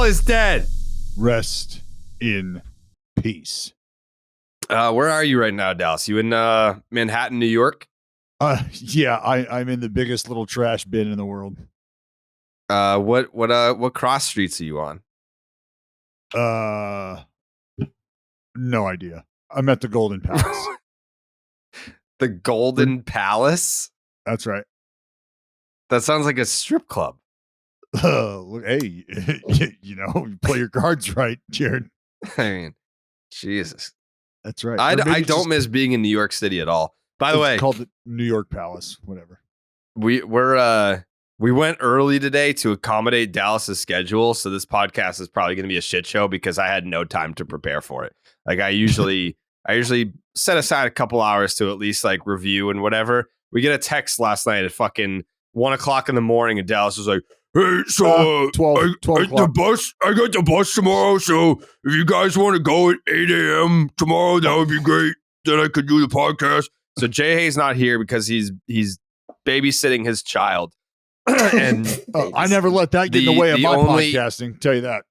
All is dead. Rest in peace. Where are you right now, Dallas? You in Manhattan, New York? Yeah, I'm in the biggest little trash bin in the world. What cross streets are you on? No idea. I'm at the Golden Palace. The Golden Palace? That's right. That sounds like a strip club. Hey, you play your cards right, Jared. I mean, Jesus. That's right. I don't miss being in New York City at all. By the way, called the New York Palace, whatever. We went early today to accommodate Dallas's schedule, so this podcast is probably going to be a shit show because I had no time to prepare for it. Like I usually set aside a couple hours to at least like review and whatever. We get a text last night at fucking 1 o'clock in the morning, and Dallas was like, "Hey, so 12 I got the bus tomorrow, so if you guys want to go at 8 a.m. tomorrow, that would be great. Then I could do the podcast." So Jay Hay's not here because he's babysitting his child. And I never let that get in the way of my podcasting. Tell you that.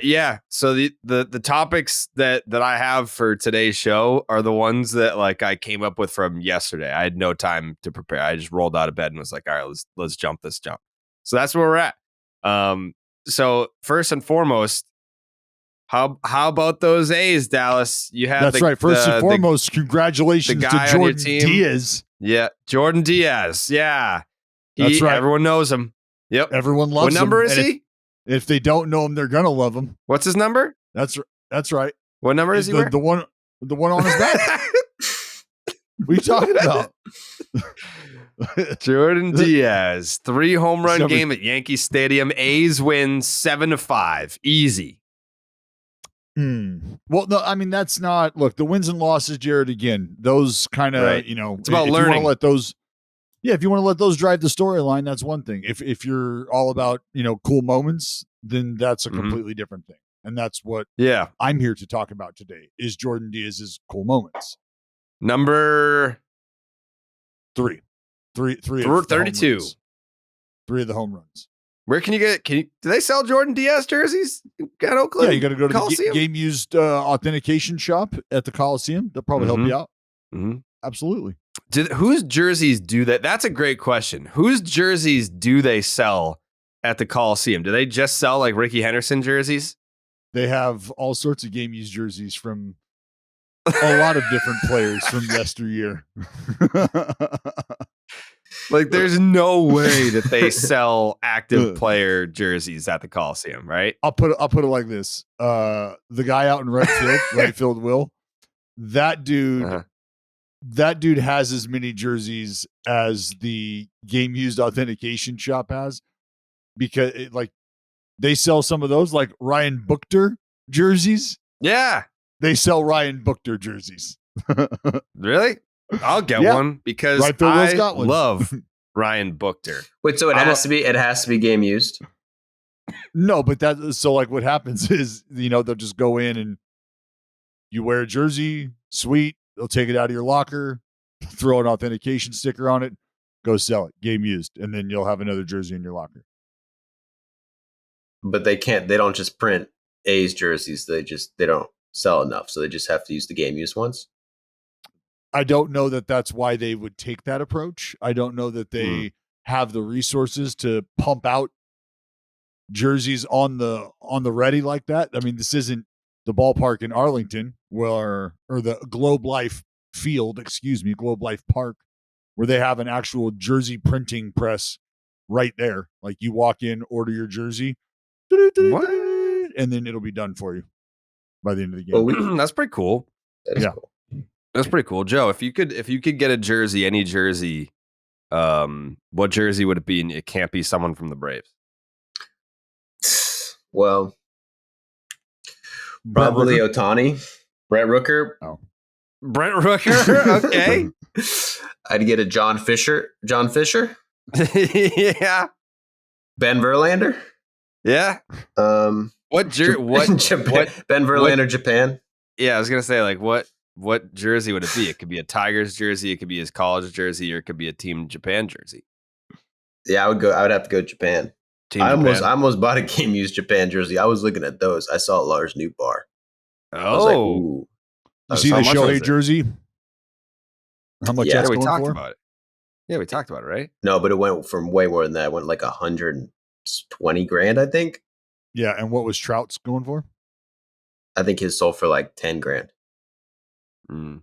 Yeah. So the topics that I have for today's show are the ones that like I came up with from yesterday. I had no time to prepare. I just rolled out of bed and was like, all right, let's jump this jump. So that's where we're at. So first and foremost, how about those A's, Dallas? You had that's right. First and foremost, congratulations to Jordan Diaz. Yeah, Jordan Diaz. Yeah, that's right. Everyone knows him. Yep, everyone loves him. What number is he? If they don't know him, they're gonna love him. What's his number? That's right. What number is he? The one on his back. What are you talking about? Jordan Diaz, 3 home run game at Yankee Stadium. A's win 7-5. Easy. Well, no, I mean that's not. Look, the wins and losses, Jared. Again, those kind of right. It's about learning. You want to let those. Yeah, if you want to let those drive the storyline, that's one thing. If you're all about cool moments, then that's a completely different thing. And that's what I'm here to talk about today is Jordan Diaz's cool moments. Number 3. 32. 3 of the home runs. Where can you get? Do they sell Jordan Diaz jerseys at Oakland? Yeah, you got to go to the game used authentication shop at the Coliseum. They'll probably help you out. Mm-hmm. Absolutely. Whose jerseys do that? That's a great question. Whose jerseys do they sell at the Coliseum? Do they just sell like Ricky Henderson jerseys? They have all sorts of game used jerseys from a lot of different players from yesteryear. Like, there's no way that they sell active player jerseys at the Coliseum, right? I'll put it like this: the guy out in right field, Will, that dude has as many jerseys as the game used authentication shop has, because they sell some of those like Ryan Buchter jerseys. Yeah, they sell Ryan Buchter jerseys. Really? I'll get one because I love Ryan Buchter. Wait, so it has to be game used? No, but what happens is, they'll just go in and you wear a jersey, sweet, they'll take it out of your locker, throw an authentication sticker on it, go sell it, game used, and then you'll have another jersey in your locker. But they don't just print A's jerseys. They don't sell enough, so they just have to use the game used ones. I don't know that that's why they would take that approach. I don't know that they have the resources to pump out jerseys on the ready like that. I mean, this isn't the ballpark in Arlington or the Globe Life Park, where they have an actual jersey printing press right there. Like, you walk in, order your jersey, and then it'll be done for you by the end of the game. That's pretty cool. That is cool. That's pretty cool. Joe, if you could get a jersey, any jersey, what jersey would it be? And it can't be someone from the Braves. Well, probably Ohtani, Brent Rooker. Oh, Brent Rooker. Okay. I'd get a John Fisher. Yeah. Ben Verlander. Yeah. Ben Verlander, Japan. Yeah, I was gonna say, like, what jersey would it be? It could be a Tigers jersey, it could be his college jersey, or it could be a Team Japan jersey. Yeah, I would have to go Japan. Team I Japan. almost bought a Game Used Japan jersey. I was looking at those. I saw Lars Nootbaar. I was like, Oh, ooh. You see how the much was Shohei it? jersey? How much Yeah. that's yeah, we going talked for? about it. Yeah, we talked about it, right? No, but it went from way more than that. It went like 120 grand, I think. Yeah, and what was Trout's going for? I think his sold for like 10 grand. Mm.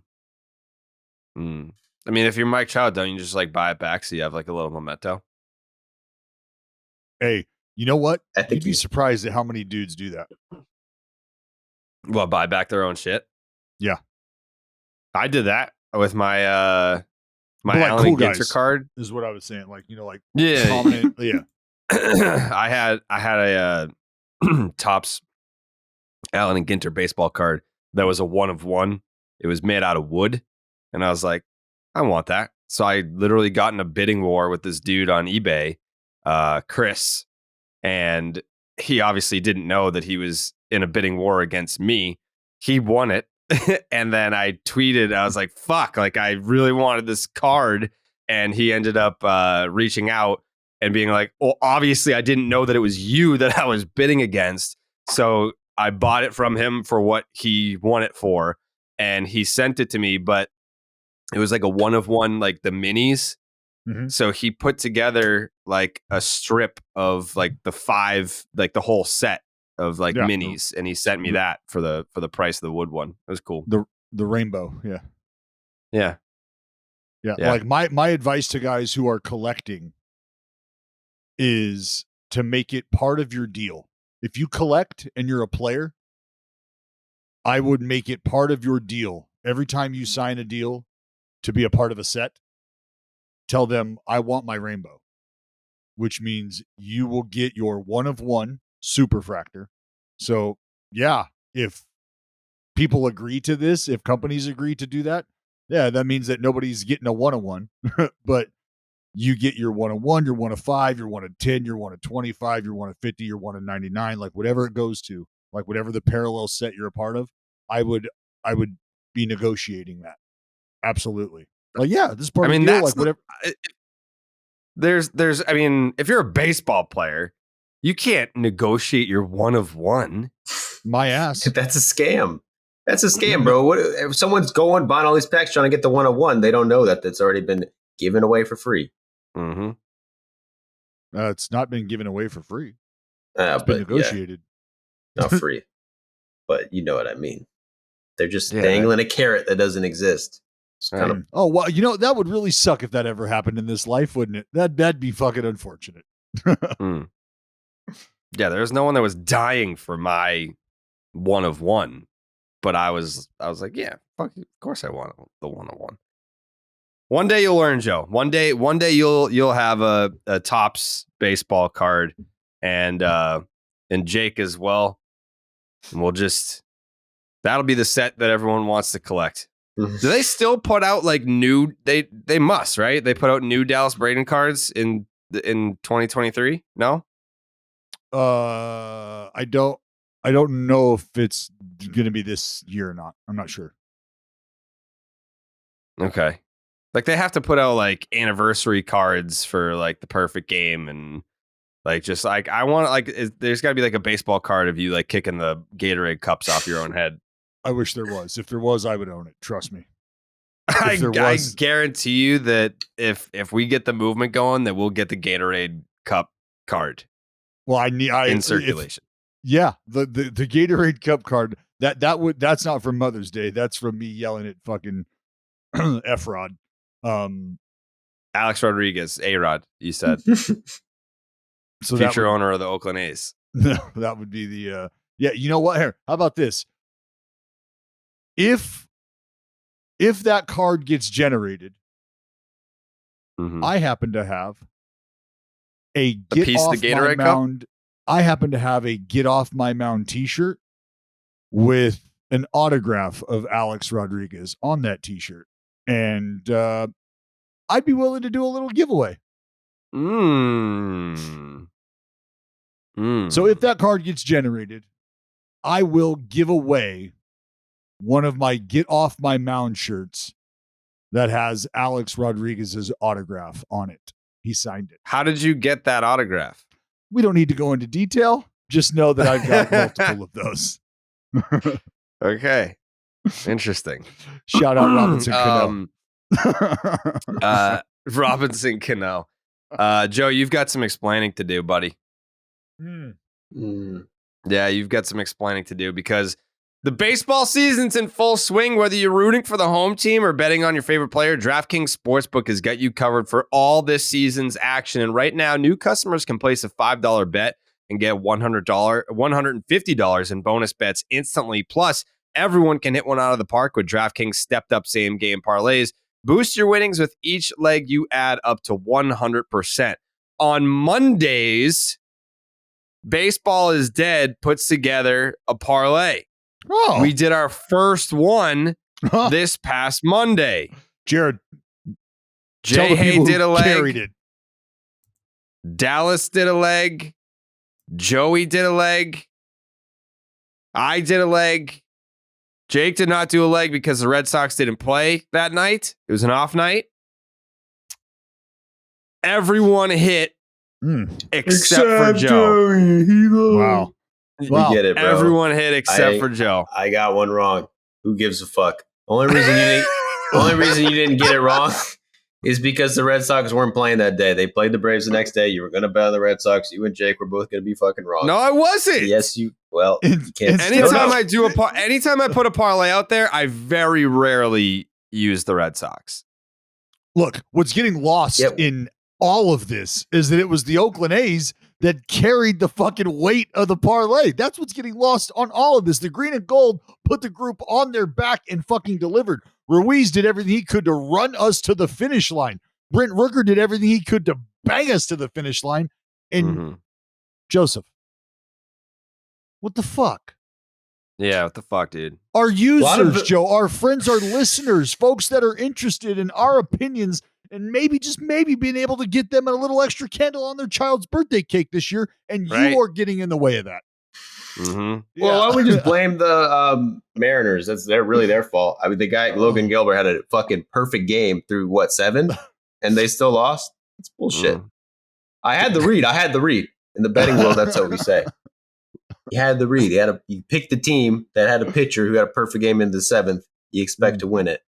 Mm. I mean, if you're Mike Trout, don't you just like buy it back so you have like a little memento? Hey, you know what? I think You'd be surprised at how many dudes do that. Well, buy back their own shit. Yeah. I did that with my my But like Allen cool and Ginter guys. card. Is what I was saying. Like, like Yeah, prominent. Yeah. I had a Topps Allen and Ginter baseball card that was a 1 of 1. It was made out of wood, and I was like, I want that. So I literally got in a bidding war with this dude on eBay, Chris, and he obviously didn't know that he was in a bidding war against me. He won it. And then I tweeted, I was like, fuck, like I really wanted this card. And he ended up reaching out and being like, well, obviously I didn't know that it was you that I was bidding against. So I bought it from him for what he won it for. And he sent it to me, but it was like a 1 of 1, like the minis. Mhm. So he put together like a strip of like the 5, like the whole set of like Yeah. minis, and he sent me that for the price of the wood one. It was cool. The rainbow. Yeah. Yeah. Yeah. Yeah. Like my advice to guys who are collecting is to make it part of your deal. If you collect and you're a player, I would make it part of your deal. Every time you sign a deal to be a part of a set, tell them, I want my rainbow, which means you will get your 1 of 1 superfractor. So, yeah, if people agree to this, if companies agree to do that, yeah, that means that nobody's getting a 1 of 1, but you get your 1 of 1, your 1 of 5, your 1 of 10, your 1 of 25, your 1 of 50, your 1 of 99, like whatever it goes to, like whatever the parallel set you're a part of, I would be negotiating that. Absolutely. Like, yeah, this is part I mean, of the deal, that's like whatever. There's I mean, if you're a baseball player, you can't negotiate your 1 of 1. My ass. That's a scam. That's a scam, bro. What if someone's buying all these packs trying to get the 1 of 1? They don't know that that's already been given away for free. Mm-hmm. It's not been given away for free. It's been negotiated. Yeah, not free. But you know what I mean. They're just Yeah, dangling a carrot that doesn't exist. It's kind of Oh, well, that would really suck if that ever happened in this life, wouldn't it? That'd be fucking unfortunate. Mm. Yeah, there's no one that was dying for my 1 of 1, but I was like, yeah, fuck, of course I want the 1 of 1. One day you'll learn, Joe. One day you'll have a Topps baseball card, and Jake as well. And that'll be the set that everyone wants to collect. Do they still put out like new? They must, right? They put out new Dallas Braden cards in 2023. No. I don't know if it's going to be this year or not. I'm not sure. Okay. Like they have to put out like anniversary cards for like the perfect game, and like just like I want like there's got to be like a baseball card of you like kicking the Gatorade cups off your own head. I wish there was. If there was, I would own it. Trust me. I guarantee you that if we get the movement going, that we'll get the Gatorade cup card. Well, in circulation. The Gatorade cup card that's not from Mother's Day. That's from me yelling at fucking F-Rod. Alex Rodriguez, A-Rod, you said. So future owner of the Oakland A's. That would be the yeah. You know what? Here, how about this? If that card gets generated, I happen to have a piece of the Gatorade mound. Cup? I happen to have a Get Off My Mound t-shirt with an autograph of Alex Rodriguez on that t-shirt. And I'd be willing to do a little giveaway. So if that card gets generated, I will give away one of my Get Off My Mound shirts that has Alex Rodriguez's autograph on it. He signed it. How did you get that autograph? We don't need to go into detail. Just know that I've got multiple of those. Okay. Interesting. Shout out Robinson Cano. Robinson Cano. Joe, you've got some explaining to do, buddy. Yeah, you've got some explaining to do because the baseball season's in full swing. Whether you're rooting for the home team or betting on your favorite player, DraftKings Sportsbook has got you covered for all this season's action. And right now, new customers can place a $5 bet and get $150 in bonus bets instantly. Plus, everyone can hit one out of the park with DraftKings stepped-up same-game parlays. Boost your winnings with each leg you add up to 100%. On Mondays, Baseball is Dead puts together a parlay. Oh. We did our first one this past Monday. Jared, Jay Hay did a leg. Carried it. Dallas did a leg. Joey did a leg. I did a leg. Jake did not do a leg because the Red Sox didn't play that night. It was an off night. Everyone hit except for Joe. Wow. We get it, bro. Everyone hit except for Joe. I got one wrong. Who gives a fuck? Only reason you didn't get it wrong is because the Red Sox weren't playing that day. They played the Braves the next day. You were going to bet on the Red Sox. You and Jake were both going to be fucking wrong. No, I wasn't. Yes, you. Well, you can't. Anytime I put a parlay out there, I very rarely use the Red Sox. Look, what's getting lost in all of this is that it was the Oakland A's that carried the fucking weight of the parlay. That's what's getting lost on all of this. The green and gold put the group on their back and fucking delivered. Ruiz did everything he could to run us to the finish line. Brent Rooker did everything he could to bang us to the finish line. And Joseph, what the fuck? Yeah, what the fuck, dude? Our users, Joe, our friends, our listeners, folks that are interested in our opinions and maybe being able to get them a little extra candle on their child's birthday cake this year, and you are getting in the way of that. Well, why don't we just blame the Mariners? They're really their fault. I mean, the guy Logan Gilbert had a fucking perfect game through 7, and they still lost. It's bullshit. I had the read. In the betting world, that's what we say. You had the read. You picked the team that had a pitcher who had a perfect game in the 7th. You expect to win it.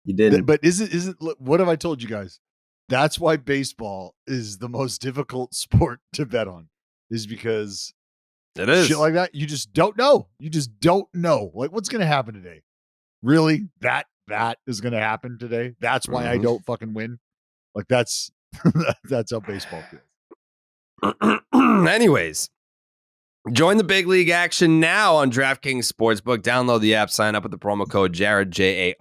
You didn't. But is it? What have I told you guys? That's why baseball is the most difficult sport to bet on. Is because it is shit like that. You just don't know. Like, what's going to happen today? Really? That is going to happen today. That's why I don't fucking win. Like that's how baseball feels. Anyways, join the big league action now on DraftKings Sportsbook. Download the app, sign up with the promo code Jared, Jared.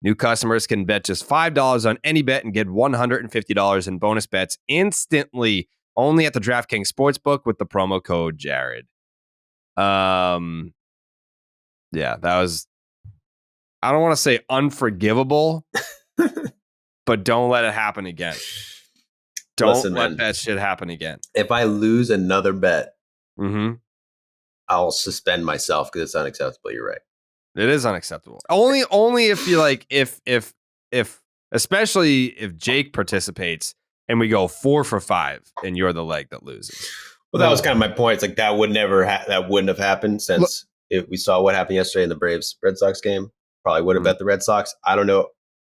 New customers can bet just $5 on any bet and get $150 in bonus bets instantly only at the DraftKings Sportsbook with the promo code Jared. Yeah, that was, I don't want to say unforgivable, but don't let it happen again. Don't let that shit happen again. If I lose another bet, I'll suspend myself because it's unacceptable. You're right. It is unacceptable. Only if you like, if especially if Jake participates and we go 4 for 5 and you're the leg that loses. Well, that was kind of my point. It's like that would never that wouldn't have happened since if we saw what happened yesterday in the Braves Red Sox game. Probably would have bet the Red Sox. I don't know.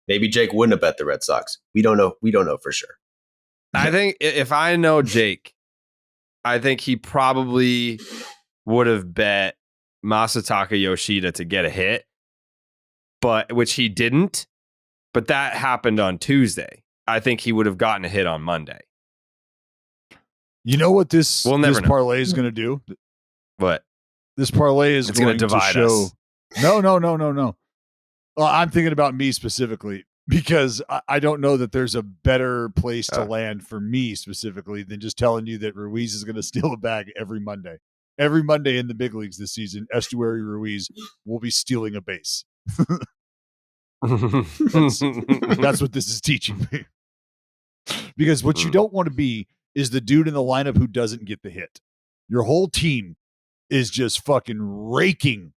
Maybe Jake wouldn't have bet the Red Sox. We don't know. We don't know for sure. I think if I know Jake, I think he probably would have bet Masataka Yoshida to get a hit, but which he didn't. But that happened on Tuesday. I think he would have gotten a hit on Monday. You know what this parlay is going to do? What? This parlay is going to divide us. No. Well, I'm thinking about me specifically because I don't know that there's a better place to land for me specifically than just telling you that Ruiz is going to steal a bag every Monday. Every Monday in the big leagues this season, Estuary Ruiz will be stealing a base. That's what this is teaching me. Because what you don't want to be is the dude in the lineup who doesn't get the hit. Your whole team is just fucking raking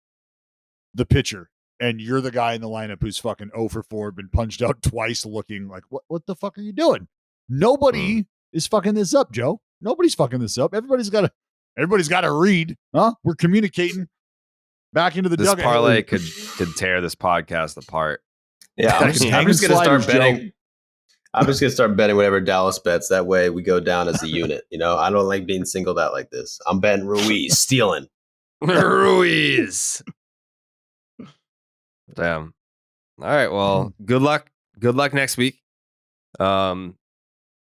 the pitcher, and you're the guy in the lineup who's fucking 0 for 4, been punched out twice, looking like, what the fuck are you doing? Nobody is fucking this up, Joe. Nobody's fucking this up. Everybody's got to read. Huh? We're communicating back into the This dugout. parlay could tear this podcast apart. Yeah, I'm just going to start betting. I'm just going to start betting whatever Dallas bets. That way we go down as a unit. You know, I don't like being singled out like this. I'm betting Ruiz stealing. Ruiz. Damn. All right. Well, good luck. Good luck next week. I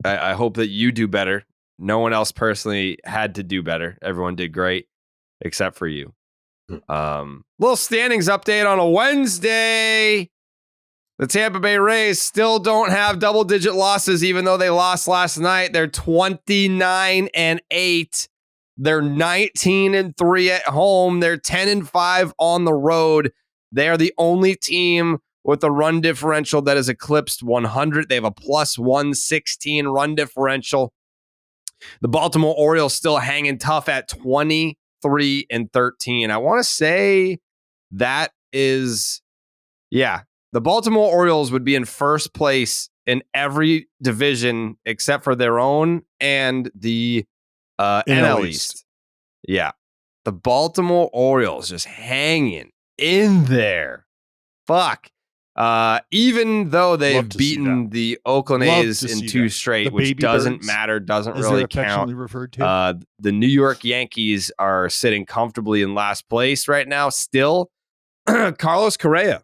hope that you do better. No one else personally had to do better. Everyone did great except for you. Little standings update on a Wednesday. The Tampa Bay Rays still don't have double-digit losses, even though they lost last night. They're 29-8. They're 19-3 at home. They're 10-5 on the road. They are the only team with a run differential that has eclipsed 100. They have a plus 116 run differential. The Baltimore Orioles still hanging tough at 23-13. I want to say that is, the Baltimore Orioles would be in first place in every division except for their own and the NL East. Yeah. The Baltimore Orioles just hanging in there. Fuck. Even though they've beaten the Oakland A's in 2 straight, which doesn't matter, doesn't really count. Referred to. The New York Yankees are sitting comfortably in last place right now. Still, Carlos Correa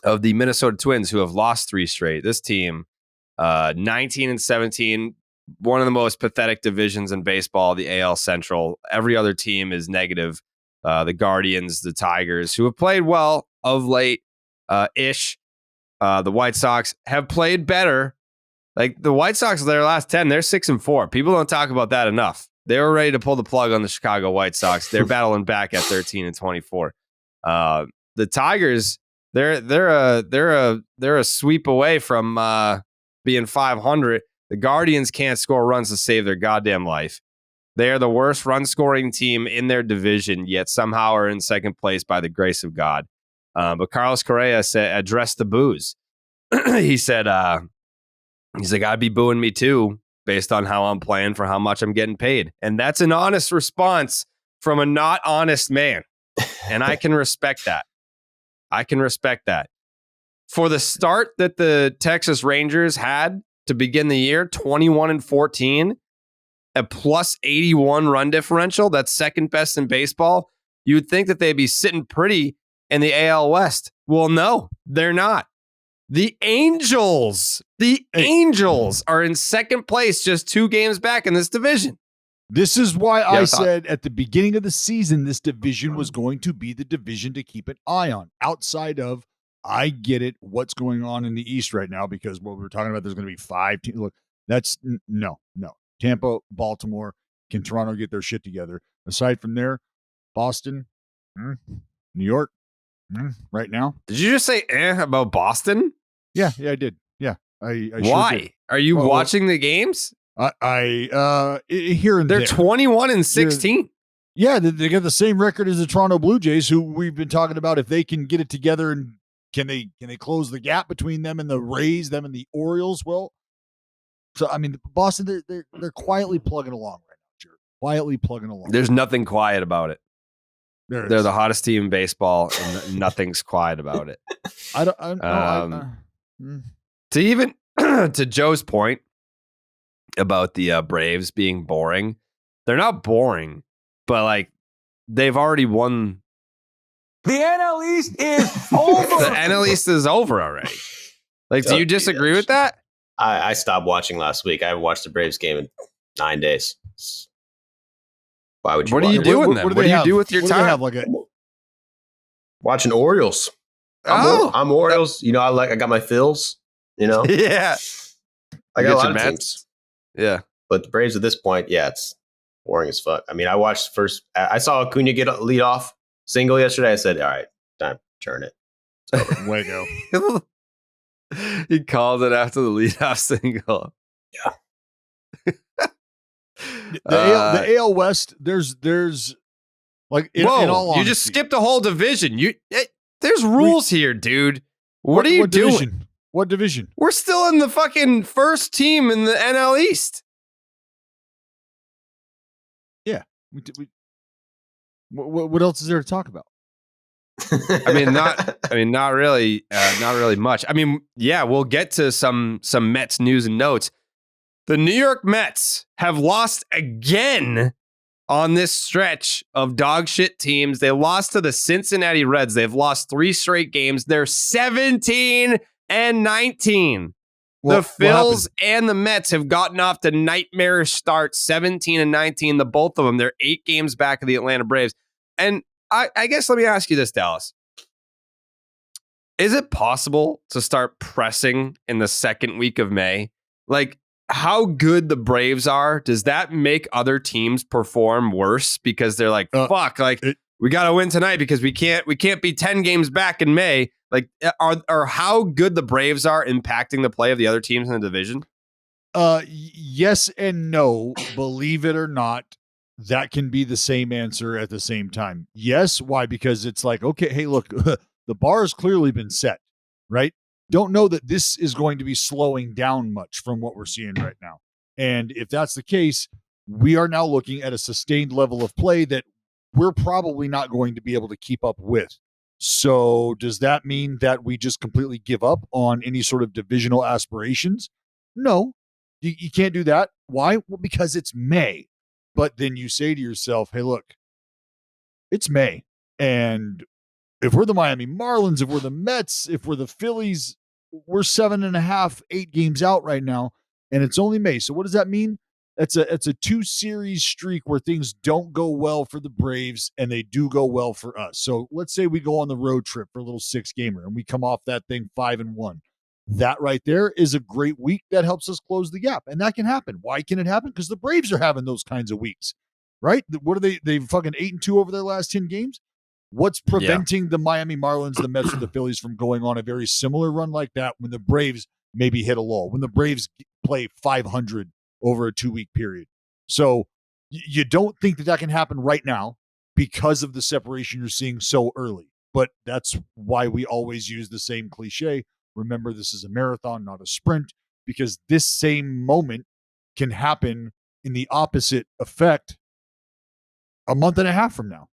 of the Minnesota Twins, who have lost 3 straight. This team, 19-17, one of the most pathetic divisions in baseball, the AL Central. Every other team is negative. The Guardians, the Tigers, who have played well of late, ish. The White Sox have played better. Like the White Sox, their last 10, they're 6-4. People don't talk about that enough. They were ready to pull the plug on the Chicago White Sox. They're battling back at 13-24. The Tigers, they're a sweep away from being 500. The Guardians can't score runs to save their goddamn life. They are the worst run-scoring team in their division, yet somehow are in second place by the grace of God. But Carlos Correa addressed the boos. He said, he's like, I'd be booing me too, based on how I'm playing for how much I'm getting paid. And that's an honest response from a not honest man. And I can respect that. For the start that the Texas Rangers had to begin the year, 21-14, a plus 81 run differential, that's second best in baseball. You would think that they'd be sitting pretty in the AL West. Well, no, they're not. The Angels are in second place, just 2 games back in this division. This is why I said at the beginning of the season, this division was going to be the division to keep an eye on. Outside of, I get it, what's going on in the East right now, because what we're talking about, there's going to be 5 teams. Look, that's no. Tampa, Baltimore, can Toronto get their shit together? Aside from there, Boston, New York, right now. Did you just say about Boston? Yeah, I did. Yeah, I Why? Sure did. Are you watching the games? I here and they're 21-16. Yeah, they got the same record as the Toronto Blue Jays, who we've been talking about. If they can get it together, and can they close the gap between them and the Rays, them and the Orioles? Well, so I mean, Boston, they're quietly plugging along right now, Jared. Quietly plugging along. There's nothing quiet about it. They're the hottest team in baseball, and nothing's quiet about it. To Joe's point about the Braves being boring, they're not boring, but like they've already won. The NL East is over. The NL East is over already. Like, do you disagree with that? I stopped watching last week. I haven't watched the Braves game in 9 days. Why would you? What are you doing then? What do you do with your time? Watching Orioles. I'm Orioles. You know, I got my fills. You know, yeah. I got a lot of teams. Yeah, but the Braves at this point, it's boring as fuck. I mean, I watched first. I saw Acuna get a lead off single yesterday. I said, all right, time to turn it. Way to go. He called it after the leadoff single. Yeah. The AL West, there's like in all honesty, you just skipped a whole division. There's rules here, dude. What are you doing? What division? We're still in the fucking first team in the NL East. What else is there to talk about? Not really much. I mean, yeah, we'll get to some Mets news and notes. The New York Mets have lost again on this stretch of dog shit teams. They lost to the Cincinnati Reds. They've lost 3 straight games. They're 17-19. The Phils and the Mets have gotten off to nightmarish starts, 17-19. The both of them. They're 8 games back of the Atlanta Braves. And I guess let me ask you this, Dallas. Is it possible to start pressing in the second week of May? Like, how good the Braves are, does that make other teams perform worse because they're like, fuck, like we got to win tonight because we can't be 10 games back in May? Like, are how good the Braves are impacting the play of the other teams in the division? Yes and no. Believe it or not, that can be the same answer at the same time. Yes, why? Because it's like, okay, hey, look, the bar has clearly been set, right? Don't know that this is going to be slowing down much from what we're seeing right now. And if that's the case, we are now looking at a sustained level of play that we're probably not going to be able to keep up with. So does that mean that we just completely give up on any sort of divisional aspirations? No, you can't do that. Why? Well, because it's May. But then you say to yourself, hey, look, it's May. And if we're the Miami Marlins, if we're the Mets, if we're the Phillies, we're 7.5, 8 games out right now, and it's only May. So what does that mean? It's a 2-series streak where things don't go well for the Braves and they do go well for us. So let's say we go on the road trip for a little 6-gamer and we come off that thing 5-1. That right there is a great week that helps us close the gap, and that can happen. Why can it happen? Because the Braves are having those kinds of weeks, right? What are they? They've fucking 8-2 over their last 10 games. What's preventing the Miami Marlins, the Mets, or the Phillies from going on a very similar run like that when the Braves maybe hit a lull, when the Braves play 500 over a 2-week period? So you don't think that can happen right now because of the separation you're seeing so early. But that's why we always use the same cliche. Remember, this is a marathon, not a sprint, because this same moment can happen in the opposite effect a month and a half from now.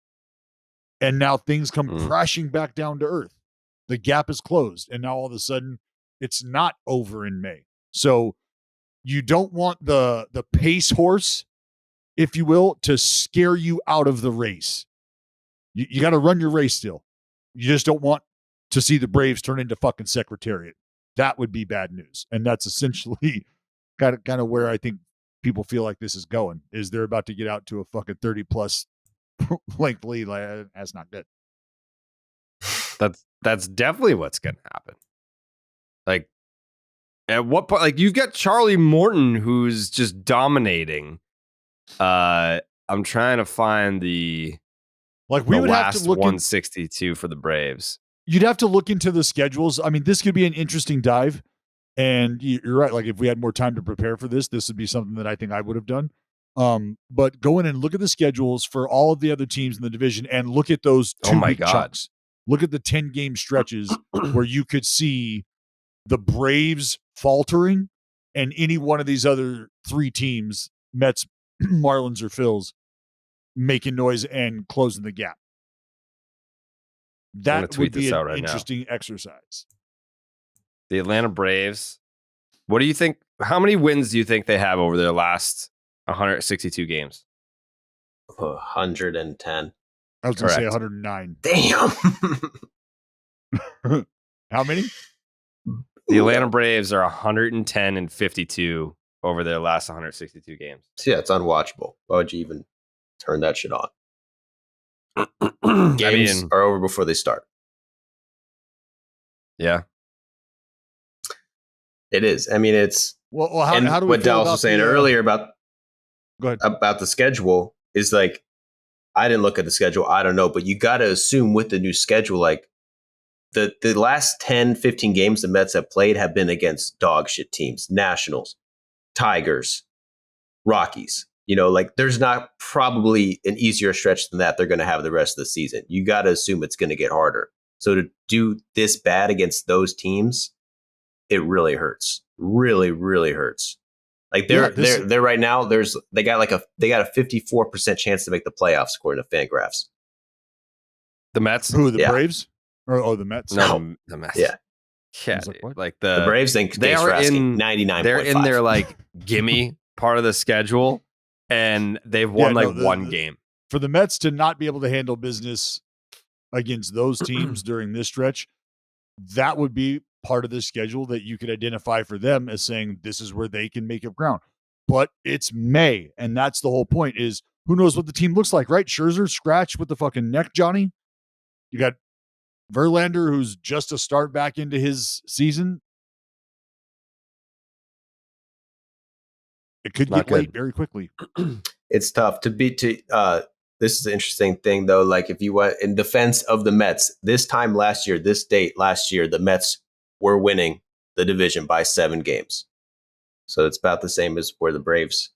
And now things come crashing back down to earth. The gap is closed. And now all of a sudden, it's not over in May. So you don't want the pace horse, if you will, to scare you out of the race. You got to run your race still. You just don't want to see the Braves turn into fucking Secretariat. That would be bad news. And that's essentially kind of where I think people feel like this is going, is they're about to get out to a fucking 30+ length lead. Like, that's not good. That's definitely what's going to happen. Like, at what point, like, you've got Charlie Morton, who's just dominating. I'm trying to find the would have to look 162 for the Braves. You'd have to look into the schedules. I mean, this could be an interesting dive. And you're right. Like, if we had more time to prepare for this would be something that I think I would have done. But go in and look at the schedules for all of the other teams in the division and look at those 2-week chunks. Look at the 10-game stretches where you could see the Braves faltering and any one of these other 3 teams, Mets, Marlins, or Phils, making noise and closing the gap. That would be an interesting exercise. The Atlanta Braves. What do you think? How many wins do you think they have over their last 162 games? 110. I was going to say 109. Damn. How many? The Atlanta Braves are 110-52 over their last 162 games. So yeah, it's unwatchable. Why would you even turn that shit on? Games are over before they start. Yeah. It is. I mean, it's how do we what Dallas was saying earlier about the schedule is like, I didn't look at the schedule. I don't know, but you got to assume with the new schedule, like the last 10, 15 games the Mets have played have been against dog shit teams, Nationals, Tigers, Rockies. You know, like there's not probably an easier stretch than that they're going to have the rest of the season. You got to assume it's going to get harder. So to do this bad against those teams, it really hurts. Really, really hurts. Like they're right now. They got a 54% chance to make the playoffs according to Fangraphs. The Mets? Who, the Braves? Or the Mets? No, the Mets. Yeah. Yeah, like the Braves think they are in 99.5. They're in their like gimme part of the schedule, and they've won one game. For the Mets to not be able to handle business against those teams during this stretch, that would be part of the schedule that you could identify for them as saying this is where they can make up ground. But it's May, and that's the whole point is who knows what the team looks like, right? Scherzer scratch with the fucking neck, Johnny. You got Verlander, who's just a start back into his season. It could get late very quickly. It's tough to beat. This is an interesting thing, though. Like if you went in defense of the Mets, this date last year, the Mets were winning the division by 7 games. So it's about the same as where the Braves,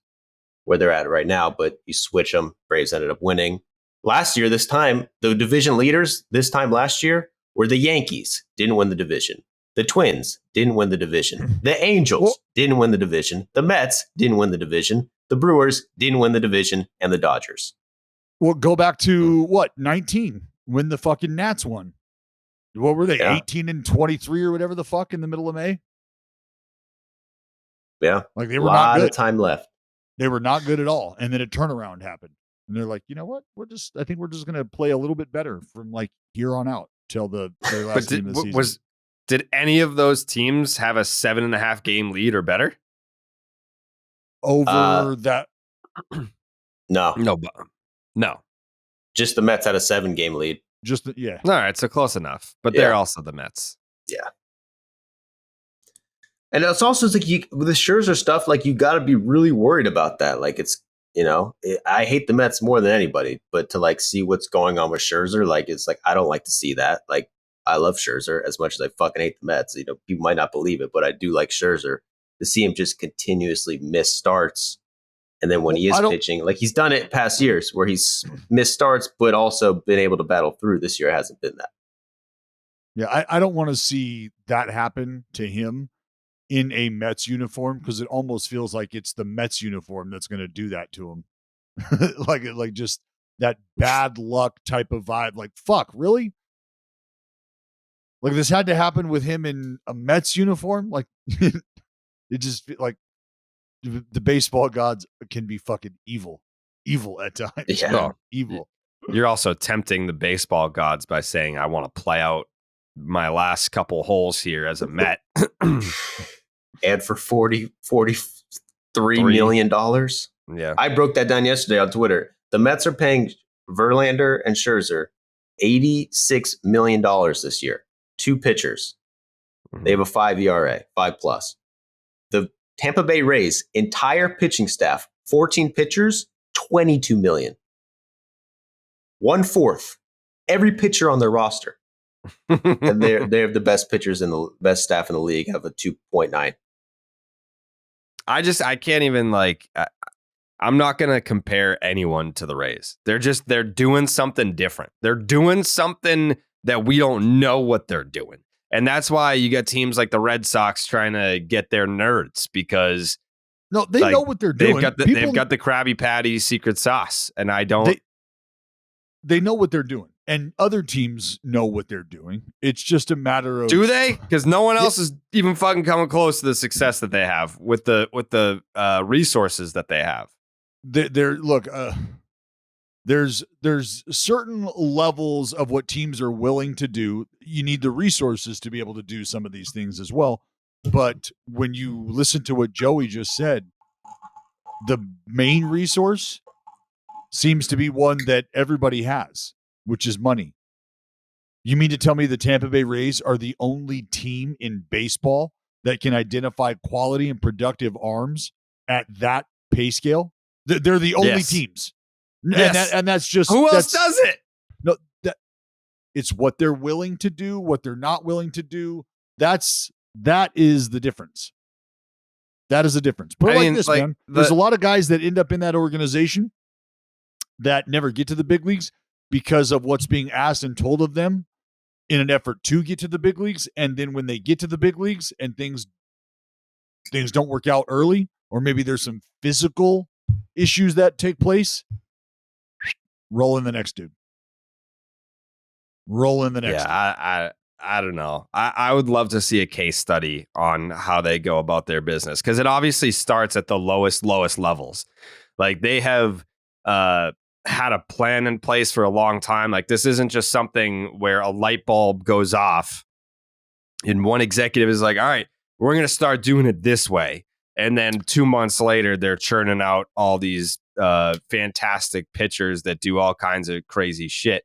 where they're at right now. But you switch them, Braves ended up winning. Last year, this time, the division leaders this time last year were the Yankees, didn't win the division. The Twins didn't win the division. The Angels didn't win the division. The Mets didn't win the division. The Brewers didn't win the division. And the Dodgers. Well, go back to 19 when the fucking Nats won. What were they? 18 and 23 or whatever the fuck in the middle of May? Yeah. Like they were not good. A lot of time left. They were not good at all. And then a turnaround happened. And they're like, you know what? I think we're just going to play a little bit better from like here on out till their last game of the season. Did any of those teams have a 7.5 game lead or better? Over that? No. Just the Mets had a 7 game lead. All right, so close enough. But they're also the Mets. Yeah. And it's also like with the Scherzer stuff, like you got to be really worried about that. Like it's, I hate the Mets more than anybody, but to like see what's going on with Scherzer, like it's like I don't like to see that. Like I love Scherzer as much as I fucking hate the Mets. People might not believe it, but I do like Scherzer. To see him just continuously miss starts, and then when he is pitching, like he's done it past years where he's missed starts, but also been able to battle through. This year hasn't been that. Yeah, I don't want to see that happen to him in a Mets uniform because it almost feels like it's the Mets uniform that's going to do that to him. like just that bad luck type of vibe. Like, fuck, really? Like this had to happen with him in a Mets uniform? Like it just like the baseball gods can be fucking evil at times. Yeah. Evil. You're also tempting the baseball gods by saying, I want to play out my last couple holes here as a Met. And for $43 million. Yeah. I broke that down yesterday on Twitter. The Mets are paying Verlander and Scherzer $86 million this year. 2 pitchers. They have a 5 ERA, 5+. The Tampa Bay Rays entire pitching staff, 14 pitchers, $22 million. 1/4 every pitcher on their roster. And they have the best pitchers and the best staff in the league have a 2.9. I can't even I'm not going to compare anyone to the Rays. They're doing something different. They're doing something that we don't know what they're doing. And that's why you get teams like the Red Sox trying to get their nerds because they know what they're doing. They've got the Krabby Patty secret sauce, and I don't. They know what they're doing, and other teams know what they're doing. It's just a matter of do they? Because no one else is even fucking coming close to the success that they have with the resources that they have. There's certain levels of what teams are willing to do. You need the resources to be able to do some of these things as well. But when you listen to what Joey just said, the main resource seems to be one that everybody has, which is money. You mean to tell me the Tampa Bay Rays are the only team in baseball that can identify quality and productive arms at that pay scale? They're the only teams. Yes. And that's just who else does it? No, it's what they're willing to do, what they're not willing to do. That is the difference. That is the difference. Put it like this, man. There's a lot of guys that end up in that organization that never get to the big leagues because of what's being asked and told of them in an effort to get to the big leagues. And then when they get to the big leagues and things don't work out early, or maybe there's some physical issues that take place, roll in the next dude. Roll in the next dude. I don't know. I would love to see a case study on how they go about their business, because it obviously starts at the lowest levels. Like, they have had a plan in place for a long time. Like, this isn't just something where a light bulb goes off and one executive is like, all right, we're going to start doing it this way. And then 2 months later, they're churning out all these fantastic pitchers that do all kinds of crazy shit.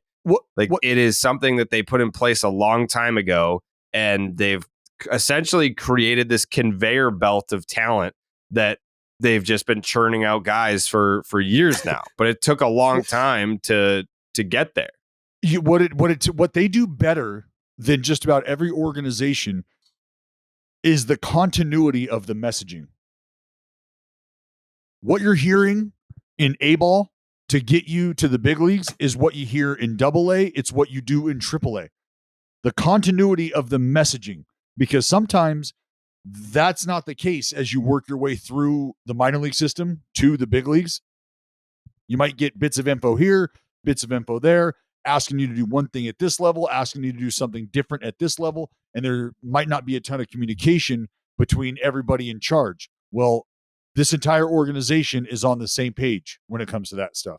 It is something that they put in place a long time ago, and they've essentially created this conveyor belt of talent that they've just been churning out guys for years now. But it took a long time to get there. What they do better than just about every organization is the continuity of the messaging. What you're hearing in A-ball to get you to the big leagues is what you hear in AA. It's what you do in AAA. The continuity of the messaging, because sometimes that's not the case as you work your way through the minor league system to the big leagues. You might get bits of info here, bits of info there, asking you to do one thing at this level, asking you to do something different at this level, and there might not be a ton of communication between everybody in charge. Well, this entire organization is on the same page when it comes to that stuff.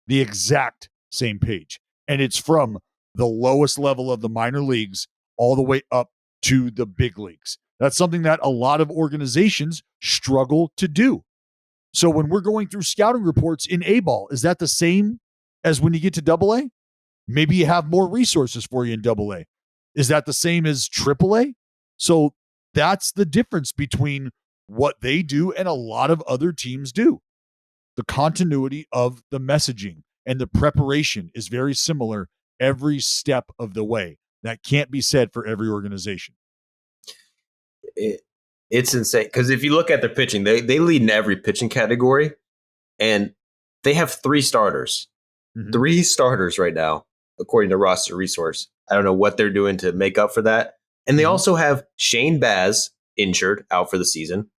The exact same page. And it's from the lowest level of the minor leagues all the way up to the big leagues. That's something that a lot of organizations struggle to do. So when we're going through scouting reports in A-ball, is that the same as when you get to AA? Maybe you have more resources for you in AA. Is that the same as AAA? So that's the difference between what they do and a lot of other teams do. The continuity of the messaging and the preparation is very similar every step of the way. That can't be said for every organization. It's insane, because if you look at their pitching, they lead in every pitching category, and they have 3 starters. Mm-hmm. 3 starters right now, according to Roster Resource. I don't know what they're doing to make up for that. And they also have Shane Baz injured, out for the season,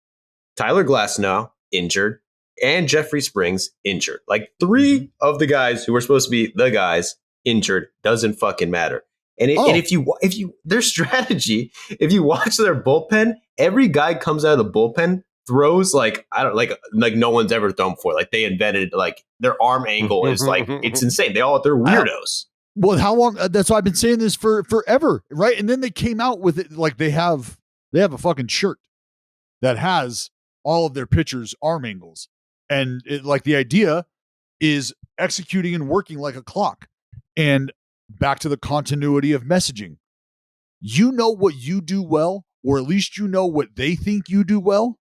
Tyler Glasnow injured, and Jeffrey Springs injured. Like, 3 of the guys who were supposed to be the guys injured doesn't fucking matter. And if you their strategy, if you watch their bullpen, every guy comes out of the bullpen throws like no one's ever thrown before. Like, they invented, like, their arm angle is like, it's insane. They're weirdos. Well, how long? That's why I've been saying this for forever, right? And then they came out with it, like they have a fucking shirt that has all of their pitchers' arm angles, and the idea is executing and working like a clock. And back to the continuity of messaging. You know what you do well, or at least you know what they think you do well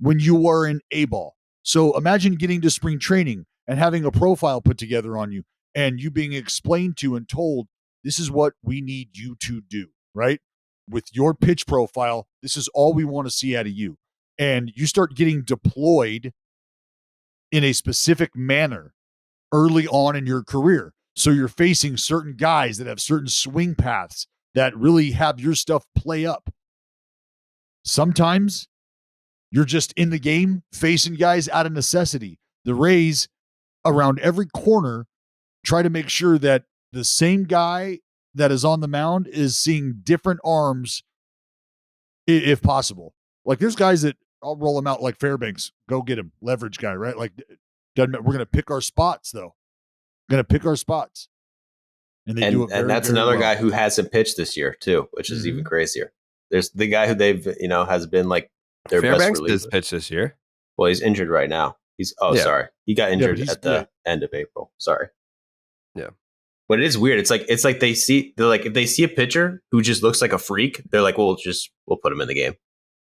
when you are in A-ball. So imagine getting to spring training and having a profile put together on you and you being explained to and told, this is what we need you to do, right? With your pitch profile, this is all we want to see out of you. And you start getting deployed in a specific manner early on in your career. So you're facing certain guys that have certain swing paths that really have your stuff play up. Sometimes you're just in the game facing guys out of necessity. The Rays, around every corner, try to make sure that the same guy that is on the mound is seeing different arms if possible. Like, there's guys that I'll roll them out like Fairbanks. Go get him. Leverage guy, right? Like, we're going to pick our spots, though. Going to pick our spots. And they do it very, and that's very another well. guy who hasn't pitched this year, too, which is even crazier. There's the guy who they've, has been like their Fairbanks best reliever. does pitch this year. Well, he's injured right now. Sorry. He got injured at the end of April. Sorry. Yeah. But it is weird. It's like if they see a pitcher who just looks like a freak, they're like, we'll put him in the game.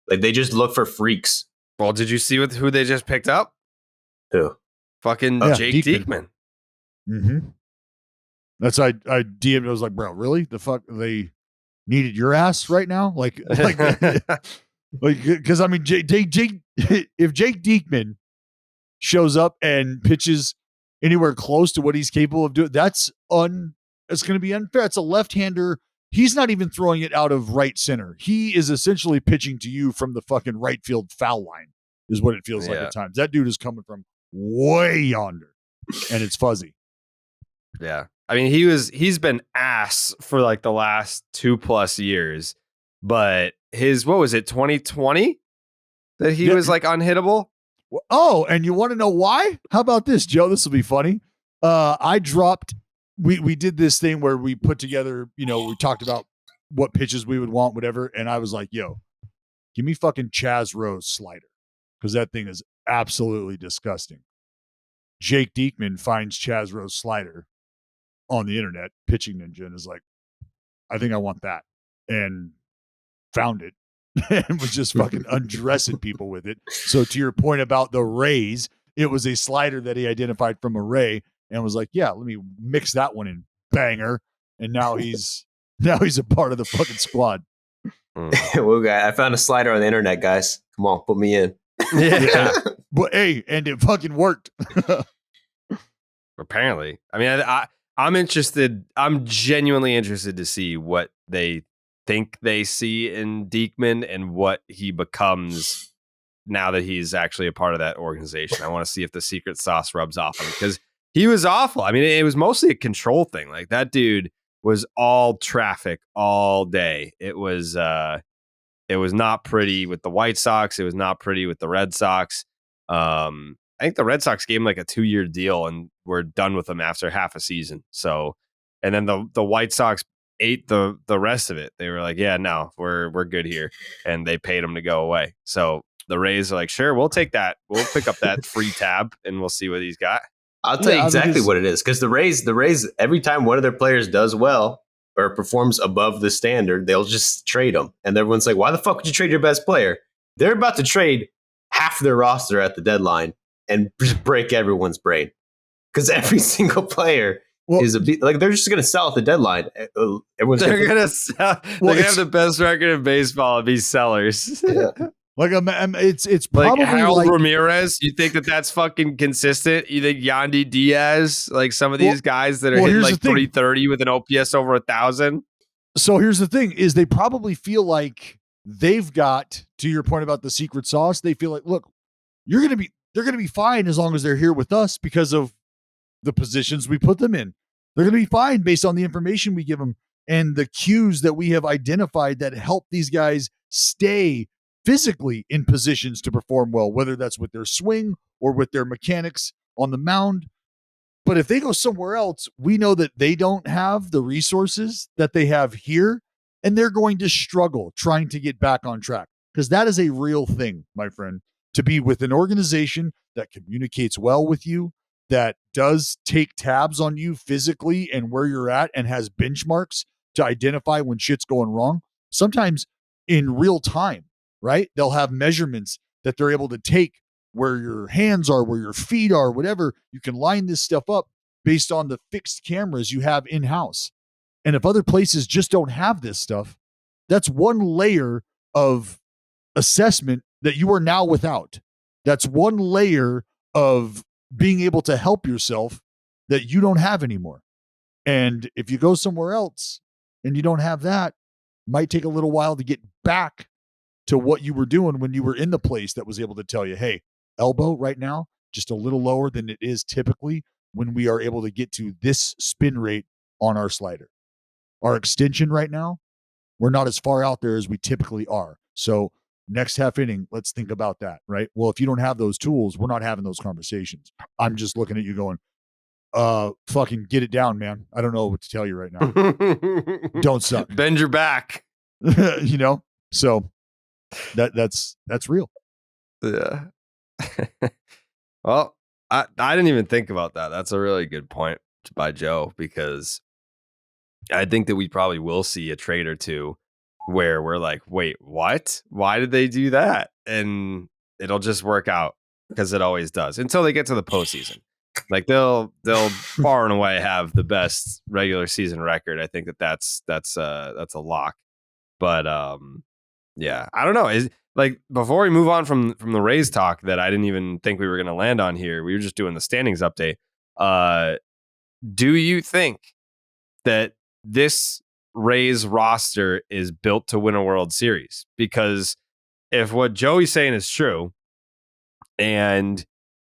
Like, they just look for freaks. Well, did you see who they just picked up? Who? Fucking Jake Diekman. Mm-hmm. That's I DM'd. I was like, bro, really? The fuck? They needed your ass right now? Like, because I mean, Jake, if Jake Diekman shows up and pitches anywhere close to what he's capable of doing, it's going to be unfair. It's a left-hander. He's not even throwing it out of right center. He is essentially pitching to you from the fucking right field foul line. is what it feels like at times. That dude is coming from way yonder, and it's fuzzy. Yeah. I mean, he's been ass for like the last 2+ years, but what was it, 2020 that he was like unhittable? Oh, and you want to know why? How about this, Joe? This will be funny. I dropped, we did this thing where we put together, we talked about what pitches we would want, whatever. And I was like, yo, give me fucking Chaz Rose slider, because that thing is absolutely disgusting. Jake Diekman finds Chaz Rose slider on the internet, Pitching Ninja, and is like, I think I want that. And found it and was just fucking undressing people with it. So to your point about the Rays, it was a slider that he identified from a Ray and was like, yeah, let me mix that one in, banger. And now he's a part of the fucking squad. Well, I found a slider on the internet, guys. Come on, put me in. Yeah. But hey, and it fucking worked. Apparently. I mean, I'm interested. I'm genuinely interested to see what they think they see in Diekman and what he becomes now that he's actually a part of that organization. I want to see if the secret sauce rubs off on him, because he was awful. I mean, it was mostly a control thing. Like, that dude was all traffic all day. It was not pretty with the White Sox. It was not pretty with the Red Sox. I think the Red Sox gave him like a 2-year deal and we're done with him after half a season. So, and then the White Sox ate the rest of it. They were like, yeah, no, we're good here. And they paid him to go away. So the Rays are like, sure, we'll take that. We'll pick up that free tab and we'll see what he's got. I'll tell you exactly what it is. Because the Rays, every time one of their players does well or performs above the standard, they'll just trade them. And everyone's like, why the fuck would you trade your best player? They're about to trade half their roster at the deadline and just break everyone's brain, because every single player is they're just going to sell at the deadline. Everyone's going to sell. They're going to have the best record in baseball and be sellers. Yeah. Like it's probably like Harold Ramirez. You think that's fucking consistent? You think Yandy Diaz, like some of these guys that are hitting like 330 with an OPS over 1,000? So here's the thing: is they probably feel like they've got, to your point about the secret sauce, they feel like, look, they're going to be fine as long as they're here with us because of the positions we put them in. They're going to be fine based on the information we give them and the cues that we have identified that help these guys stay physically in positions to perform well, whether that's with their swing or with their mechanics on the mound. But if they go somewhere else, we know that they don't have the resources that they have here, and they're going to struggle trying to get back on track, because that is a real thing, my friend. To be with an organization that communicates well with you, that does take tabs on you physically and where you're at and has benchmarks to identify when shit's going wrong, sometimes in real time, right? They'll have measurements that they're able to take where your hands are, where your feet are, whatever. You can line this stuff up based on the fixed cameras you have in-house. And if other places just don't have this stuff, that's one layer of assessment that you are now without. That's one layer of being able to help yourself that you don't have anymore. And if you go somewhere else and you don't have that, it might take a little while to get back to what you were doing when you were in the place that was able to tell you, hey, elbow right now, just a little lower than it is typically when we are able to get to this spin rate on our slider. Our extension right now, we're not as far out there as we typically are. So next half inning, let's think about that, right? Well, if you don't have those tools, we're not having those conversations. I'm just looking at you going, fucking get it down, man. I don't know what to tell you right now. Don't suck. Bend your back. So that's real. Yeah. Well, I didn't even think about that. That's a really good point by Joe, because I think that we probably will see a trade or two where we're like, wait, what? Why did they do that? And it'll just work out, because it always does, until they get to the postseason. Like they'll far and away have the best regular season record. I think that's a lock. But yeah, I don't know. Is like, before we move on from the Rays talk that I didn't even think we were going to land on here, we were just doing the standings update. Do you think that this Rays roster is built to win a World Series? Because if what Joey's saying is true, and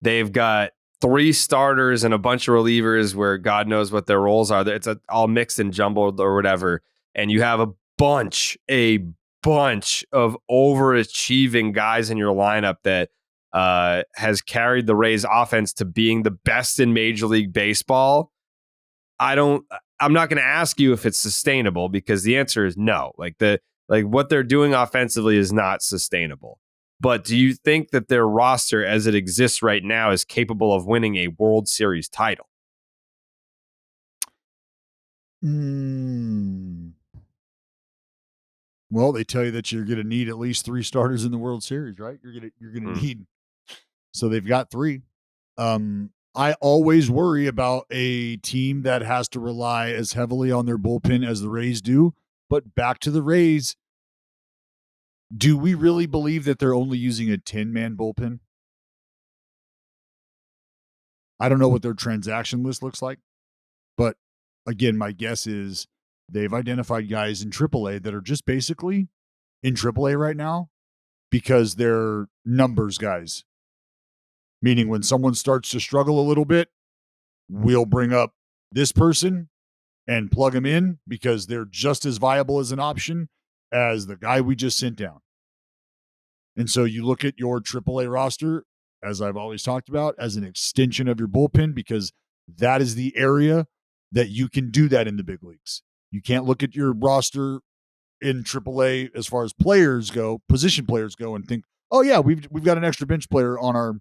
they've got 3 starters and a bunch of relievers where God knows what their roles are. It's all mixed and jumbled or whatever. And you have a bunch of overachieving guys in your lineup that has carried the Rays offense to being the best in Major League Baseball. I'm not going to ask you if it's sustainable, because the answer is no. Like what they're doing offensively is not sustainable. But do you think that their roster as it exists right now is capable of winning a World Series title? Well, they tell you that you're going to need at least 3 starters in the World Series, right? You're going to need. So they've got 3. I always worry about a team that has to rely as heavily on their bullpen as the Rays do. But back to the Rays, do we really believe that they're only using a 10-man bullpen? I don't know what their transaction list looks like, but again, my guess is they've identified guys in AAA that are just basically in AAA right now because they're numbers guys. Meaning when someone starts to struggle a little bit, we'll bring up this person and plug them in because they're just as viable as an option as the guy we just sent down. And so you look at your AAA roster, as I've always talked about, as an extension of your bullpen, because that is the area that you can do that in the big leagues. You can't look at your roster in AAA as far as players go, position players go, and think, oh yeah, we've got an extra bench player on our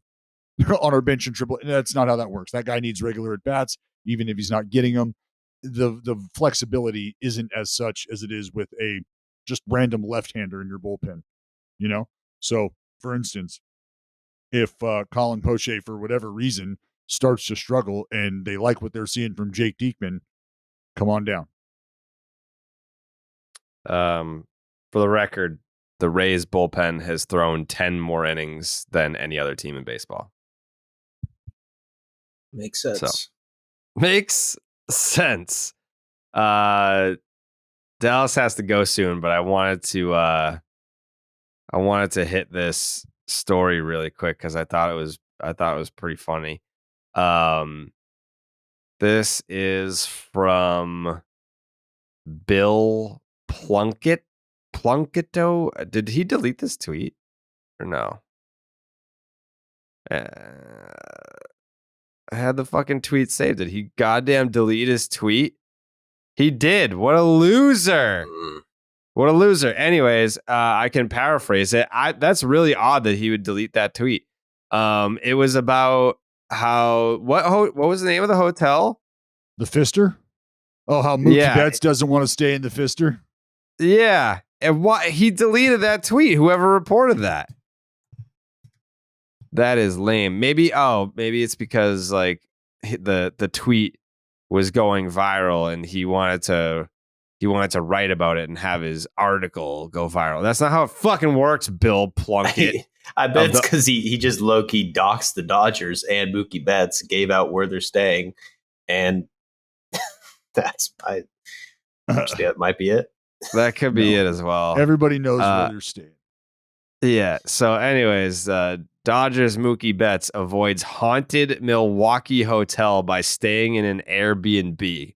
bench in AAA. That's not how that works. That guy needs regular at bats, even if he's not getting them. The flexibility isn't as such as it is with a just random left-hander in your bullpen, you know? So, for instance, if Colin Poche, for whatever reason, starts to struggle and they like what they're seeing from Jake Diekman, come on down. For the record, the Rays bullpen has thrown 10 more innings than any other team in baseball. Makes sense. So, makes sense. Dallas has to go soon, but I wanted to hit this story really quick because I thought it was pretty funny. This is from Bill Plunketo. Did he delete this tweet or no? I had the fucking tweet saved. Did he goddamn delete his tweet? He did. What a loser. What a loser. Anyways, I can paraphrase it. That's really odd that he would delete that tweet. It was about how what was the name of the hotel? The Fister? Oh, how Mookie Betts doesn't want to stay in the Fister? Yeah. And why he deleted that tweet, whoever reported that. That is lame. Maybe it's because like the tweet was going viral and he wanted to write about it and have his article go viral. That's not how it fucking works, Bill Plunkett. I bet it's because he just low-key doxed the Dodgers and Mookie Betts, gave out where they're staying, and that might be it. That could be it as well. Everybody knows where they're staying. Yeah. So anyways, Dodgers Mookie Betts avoids haunted Milwaukee hotel by staying in an Airbnb.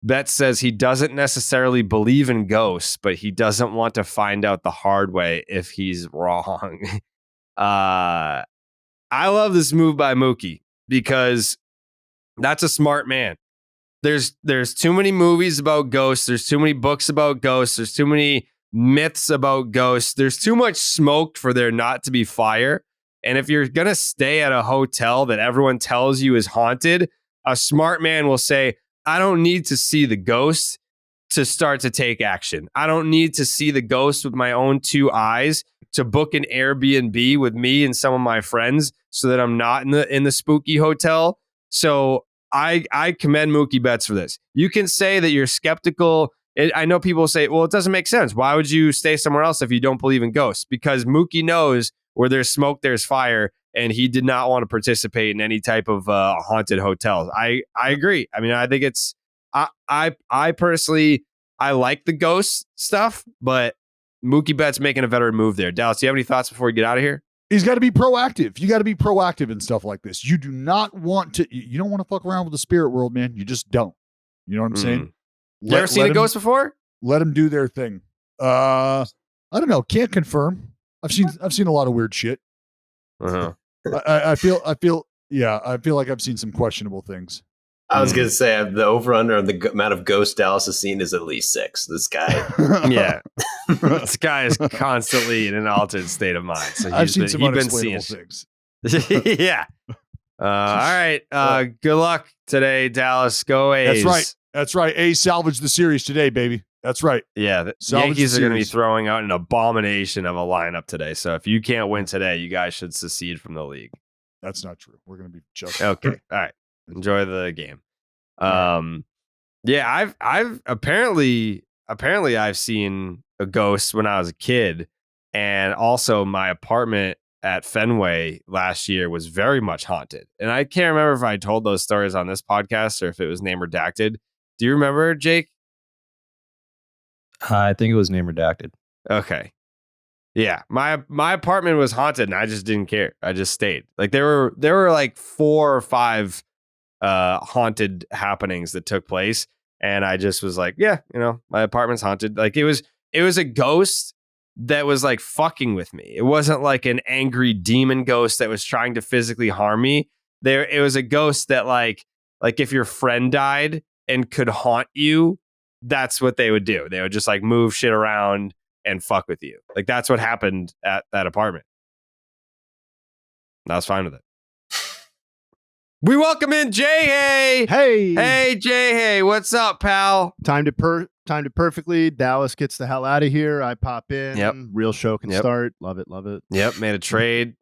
Betts says he doesn't necessarily believe in ghosts, but he doesn't want to find out the hard way if he's wrong. I love this move by Mookie because that's a smart man. There's too many movies about ghosts. There's too many books about ghosts. There's too many myths about ghosts. There's too much smoke for there not to be fire. And if you're going to stay at a hotel that everyone tells you is haunted, a smart man will say, I don't need to see the ghost to start to take action. I don't need to see the ghost with my own 2 eyes to book an Airbnb with me and some of my friends so that I'm not in the spooky hotel. So I commend Mookie Betts for this. You can say that you're skeptical. I know people say, well, it doesn't make sense. Why would you stay somewhere else if you don't believe in ghosts? Because Mookie knows where there's smoke, there's fire, and he did not want to participate in any type of haunted hotels. I agree. I mean, I think it's I personally I like the ghost stuff, but Mookie Betts making a veteran move there. Dallas, do you have any thoughts before we get out of here? He's got to be proactive. You got to be proactive in stuff like this. You do not want to. You don't want to fuck around with the spirit world, man. You just don't. You know what I'm saying? You ever seen a ghost before? Let them do their thing. I don't know. Can't confirm. I've seen a lot of weird shit. Uh-huh. I feel like I've seen some questionable things. I was going to say the over-under on the amount of ghosts Dallas has seen is at least 6. This guy. Yeah. This guy is constantly in an altered state of mind. So I've seen some unexplainable things. Yeah. All right. Good luck today, Dallas. Go A's. That's right. A's salvage the series today, baby. That's right. Yeah. The Yankees are going to be throwing out an abomination of a lineup today. So if you can't win today, you guys should secede from the league. That's not true. We're going to be joking. Okay. All right. Enjoy the game. Yeah, I've apparently I've seen a ghost when I was a kid, and also my apartment at Fenway last year was very much haunted. And I can't remember if I told those stories on this podcast or if it was name redacted. Do you remember, Jake? I think it was name redacted. Okay. Yeah, my apartment was haunted, and I just didn't care. I just stayed. Like there were like 4 or 5 haunted happenings that took place, and I just was like, yeah, my apartment's haunted. Like it was a ghost that was like fucking with me. It wasn't like an angry demon ghost that was trying to physically harm me. It was a ghost that like if your friend died and could haunt you, that's what they would do. They would just like move shit around and fuck with you. Like that's what happened at that apartment. And I was fine with it. We welcome in Jay. Hey Jay. What's up, pal? Timed it perfectly. Dallas gets the hell out of here. I pop in. Yep. Real show can start. Love it. Yep. Made a trade.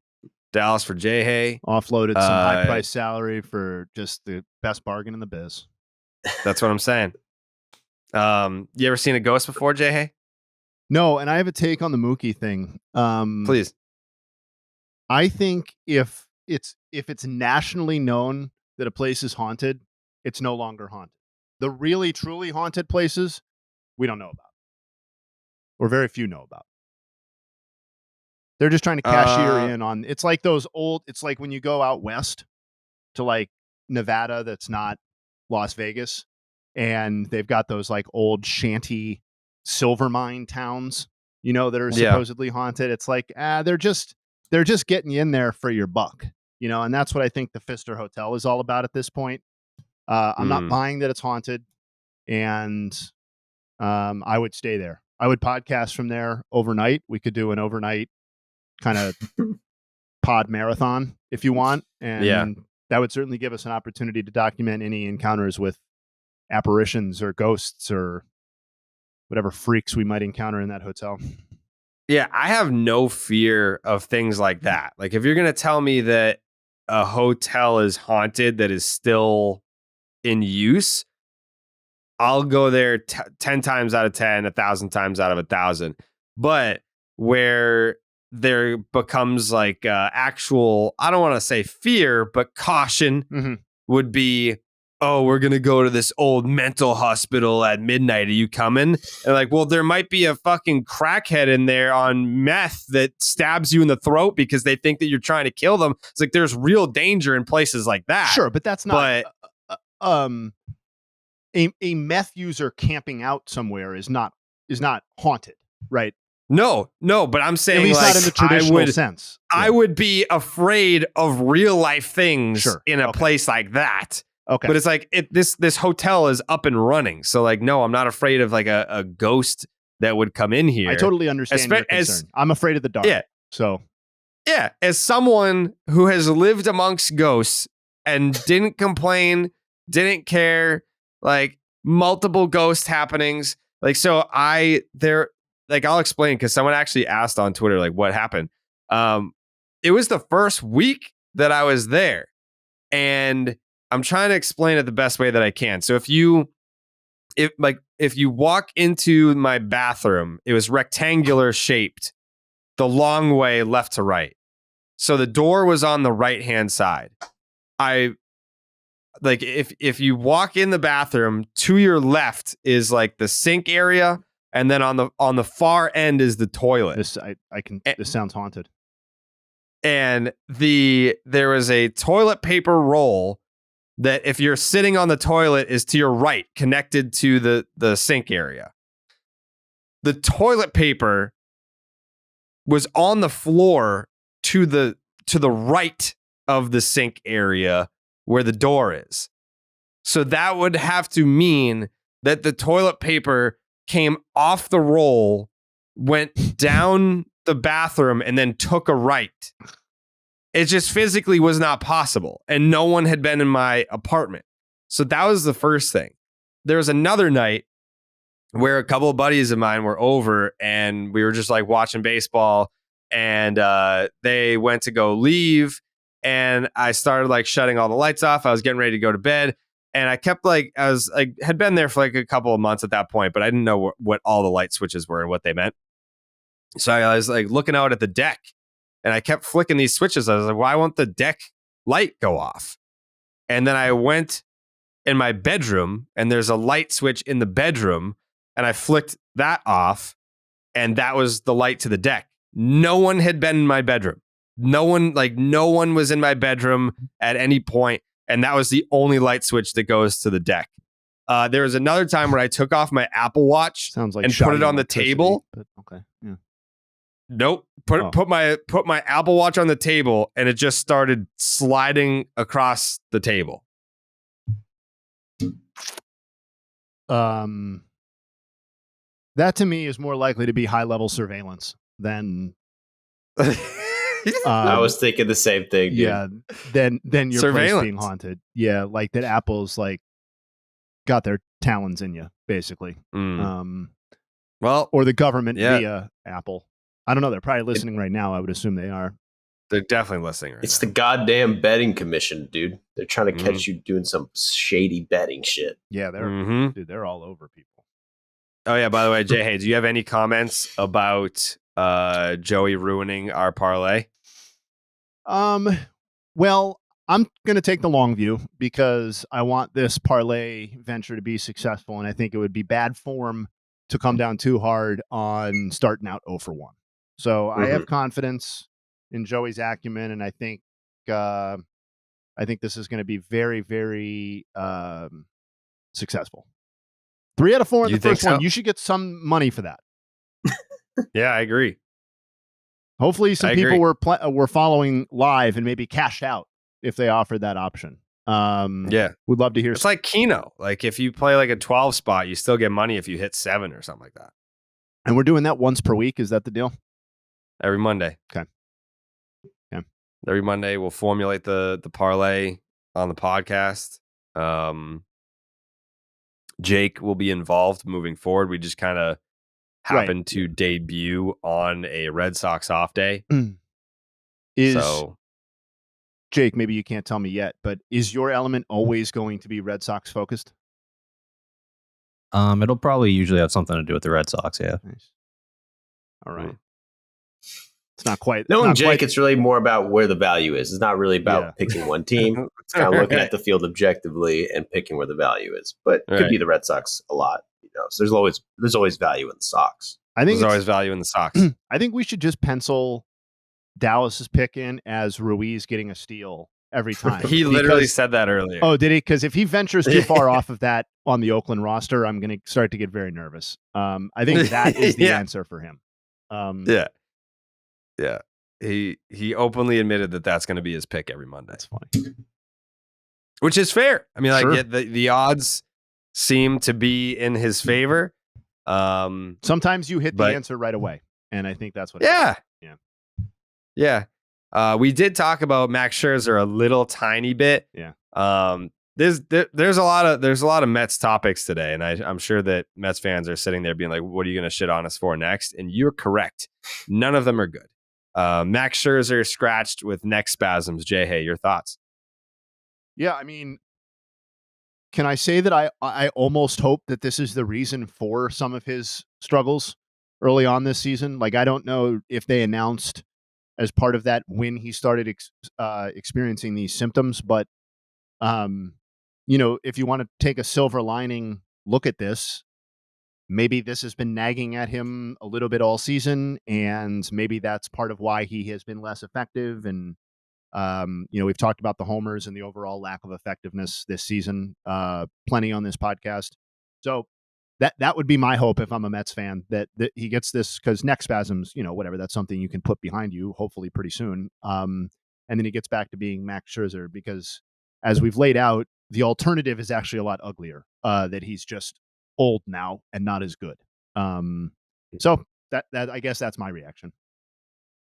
Dallas for Jay. Offloaded some high price salary for just the best bargain in the biz. That's what I'm saying. You ever seen a ghost before, Jay? No, and I have a take on the Mookie thing. Please. I think if it's nationally known that a place is haunted, it's no longer haunted. The really truly haunted places we don't know about, or very few know about. They're just trying to cashier in on. It's like those old. It's like when you go out west to like Nevada, that's not Las Vegas, and they've got those like old shanty silver mine towns, that are supposedly haunted. It's like they're just getting you in there for your buck, and that's what I think the Pfister Hotel is all about at this point. I'm not buying that it's haunted, and I would stay there. I would podcast from there overnight. We could do an overnight kind of pod marathon if you want, and that would certainly give us an opportunity to document any encounters with apparitions or ghosts or whatever freaks we might encounter in that hotel. Yeah, I have no fear of things like that. Like if you're going to tell me that a hotel is haunted that is still in use, I'll go there 10 times out of 10, 1,000 times out of 1,000. But where there becomes like actual, I don't want to say fear, but caution would be, oh, we're going to go to this old mental hospital at midnight. Are you coming? And like, well, there might be a fucking crackhead in there on meth that stabs you in the throat because they think that you're trying to kill them. It's like there's real danger in places like that. Sure, but that's not a meth user camping out somewhere is not haunted, right? No, but I'm saying at least like, not in the traditional sense. I would be afraid of real life things in a Okay. place like that. Okay. But it's like this hotel is up and running. So like, no, I'm not afraid of like a ghost that would come in here. I totally understand your concern. I'm afraid of the dark. Yeah. So yeah, as someone who has lived amongst ghosts and didn't complain, didn't care, like multiple ghost happenings. Like, so I'll explain because someone actually asked on Twitter, like, what happened? It was the first week that I was there, and I'm trying to explain it the best way that I can. So if you walk into my bathroom, it was rectangular shaped, the long way left to right. So the door was on the right-hand side. If you walk in the bathroom, to your left is like the sink area, and then on the far end is the toilet. this sounds haunted. and there was a toilet paper roll that if you're sitting on the toilet is to your right, connected to the sink area. The toilet paper was on the floor to the right of the sink area where the door is. So that would have to mean that the toilet paper came off the roll, went down the bathroom, and then took a right. It just physically was not possible. And no one had been in my apartment. So that was the first thing. There was another night where a couple of buddies of mine were over and we were just like watching baseball, and they went to go leave, and I started like shutting all the lights off. I was getting ready to go to bed, and I kept had been there for like a couple of months at that point, but I didn't know what all the light switches were and what they meant. So I was like looking out at the deck, and I kept flicking these switches. I was like, why won't the deck light go off? And then I went in my bedroom, and there's a light switch in the bedroom, and I flicked that off, and that was the light to the deck. No one had been in my bedroom. No one was in my bedroom at any point, and that was the only light switch that goes to the deck. There was another time where I took off my Apple Watch Sounds like and put it on the table. But okay. Yeah. Nope. Put my Apple Watch on the table, and it just started sliding across the table. That to me is more likely to be high level surveillance than I was thinking the same thing. Dude. Yeah, than your place Surveillance. being haunted. Yeah, like that Apple's like got their talons in you, basically. Well, Or the government yeah. via Apple. I don't know. They're probably listening right now. I would assume they are. they're definitely listening right It's now. the goddamn betting commission, dude. They're trying to catch you doing some shady betting shit. Yeah, they're Mhm. dude, they're all over people. Oh yeah, by the way, Jay, hey, do you have any comments about Joey ruining our parlay? Well, I'm going to take the long view because I want this parlay venture to be successful, and I think it would be bad form to come down too hard on starting out 0 for 1. So I have confidence in Joey's acumen, and I think this is going to be very, very successful. 3 out of 4 in You the first think one. so? You should get some money for that. Yeah, I agree. Hopefully, some I people agree. were following live and maybe cashed out if they offered that option. Yeah. Would love to hear. It's like Keno. Like if you play like a 12 spot, you still get money if you hit 7 or something like that. And we're doing that once per week. Is that the deal? Every Monday. Okay. Yeah. Every Monday we'll formulate the parlay on the podcast. Jake will be involved moving forward. We just kind of happened to debut on a Red Sox off day. So Jake, maybe you can't tell me yet, but is your element always going to be Red Sox focused? It'll probably usually have something to do with the Red Sox. Yeah. Nice. All right. It's not quite. Knowing Jake, it's really more about where the value is. It's not really about Yeah. picking one team. It's kind of looking at the field objectively and picking where the value is. But it could be the Red Sox a lot. So there's always value in the Sox. I think there's always value in the Sox. I think we should just pencil Dallas's pick in as Ruiz getting a steal every time. He literally said that earlier. Oh, did he? Because if he ventures too far off of that on the Oakland roster, I'm going to start to get very nervous. I think that is the answer for him. Yeah. He openly admitted that that's going to be his pick every Monday. That's funny. Which is fair. I mean, like Sure. the odds seem to be in his favor. Sometimes you hit the answer right away, and I think that's what. Yeah. Yeah. Yeah. We did talk about Max Scherzer a little tiny bit. Yeah. There's a lot of Mets topics today, and I'm sure that Mets fans are sitting there being like, "What are you going to shit on us for next?" And you're correct. None of them are good. Max Scherzer scratched with neck spasms. Jay, hey, your thoughts? Yeah, I mean, can I say that I almost hope that this is the reason for some of his struggles early on this season? Like, I don't know if they announced as part of that when he started experiencing these symptoms, but if you want to take a silver lining look at this, maybe this has been nagging at him a little bit all season, and maybe that's part of why he has been less effective. And we've talked about the homers and the overall lack of effectiveness this season, plenty on this podcast. So that would be my hope if I'm a Mets fan, that he gets this, because neck spasms, whatever, that's something you can put behind you, hopefully pretty soon. And then he gets back to being Max Scherzer, because as we've laid out, the alternative is actually a lot uglier, that he's just old now and not as good. So that I guess that's my reaction.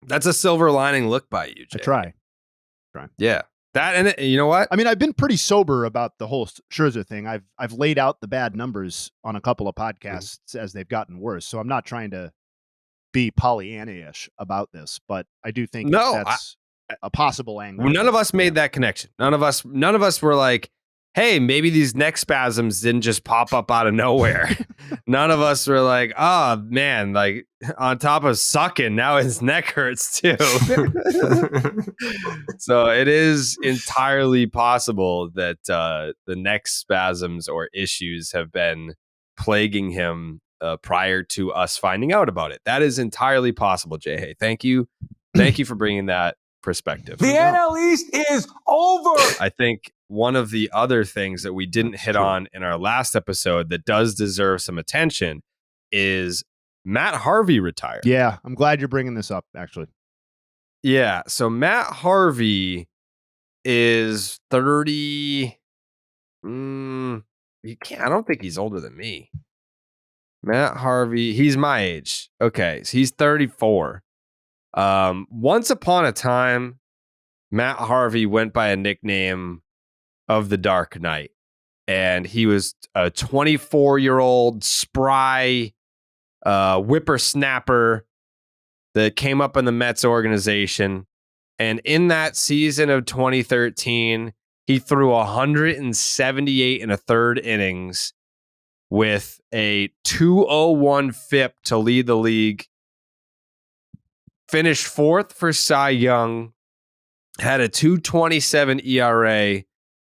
That's a silver lining look by you, Jay. I try. Yeah. That, and you know what? I mean, I've been pretty sober about the whole Scherzer thing. I've laid out the bad numbers on a couple of podcasts as they've gotten worse. So I'm not trying to be Pollyanna-ish about this, but I do think that's a possible angle. None of us made that connection. None of us were like, hey, maybe these neck spasms didn't just pop up out of nowhere. None of us were like, oh man, like on top of sucking, now his neck hurts too. So it is entirely possible that the neck spasms or issues have been plaguing him prior to us finding out about it. That is entirely possible, Jay. Hey, thank you for bringing that perspective. The NL East is over. I think one of the other things that we didn't hit on in our last episode that does deserve some attention is Matt Harvey retired. Yeah, I'm glad you're bringing this up, actually. Yeah, so Matt Harvey is 30. I don't think he's older than me. Matt Harvey, he's my age. Okay, so he's 34. Once upon a time, Matt Harvey went by a nickname of the Dark Knight, and he was a 24-year-old spry whippersnapper that came up in the Mets organization. And in that season of 2013, he threw 178 and a third innings with a 201 FIP to lead the league. Finished fourth for Cy Young, had a 2.27 ERA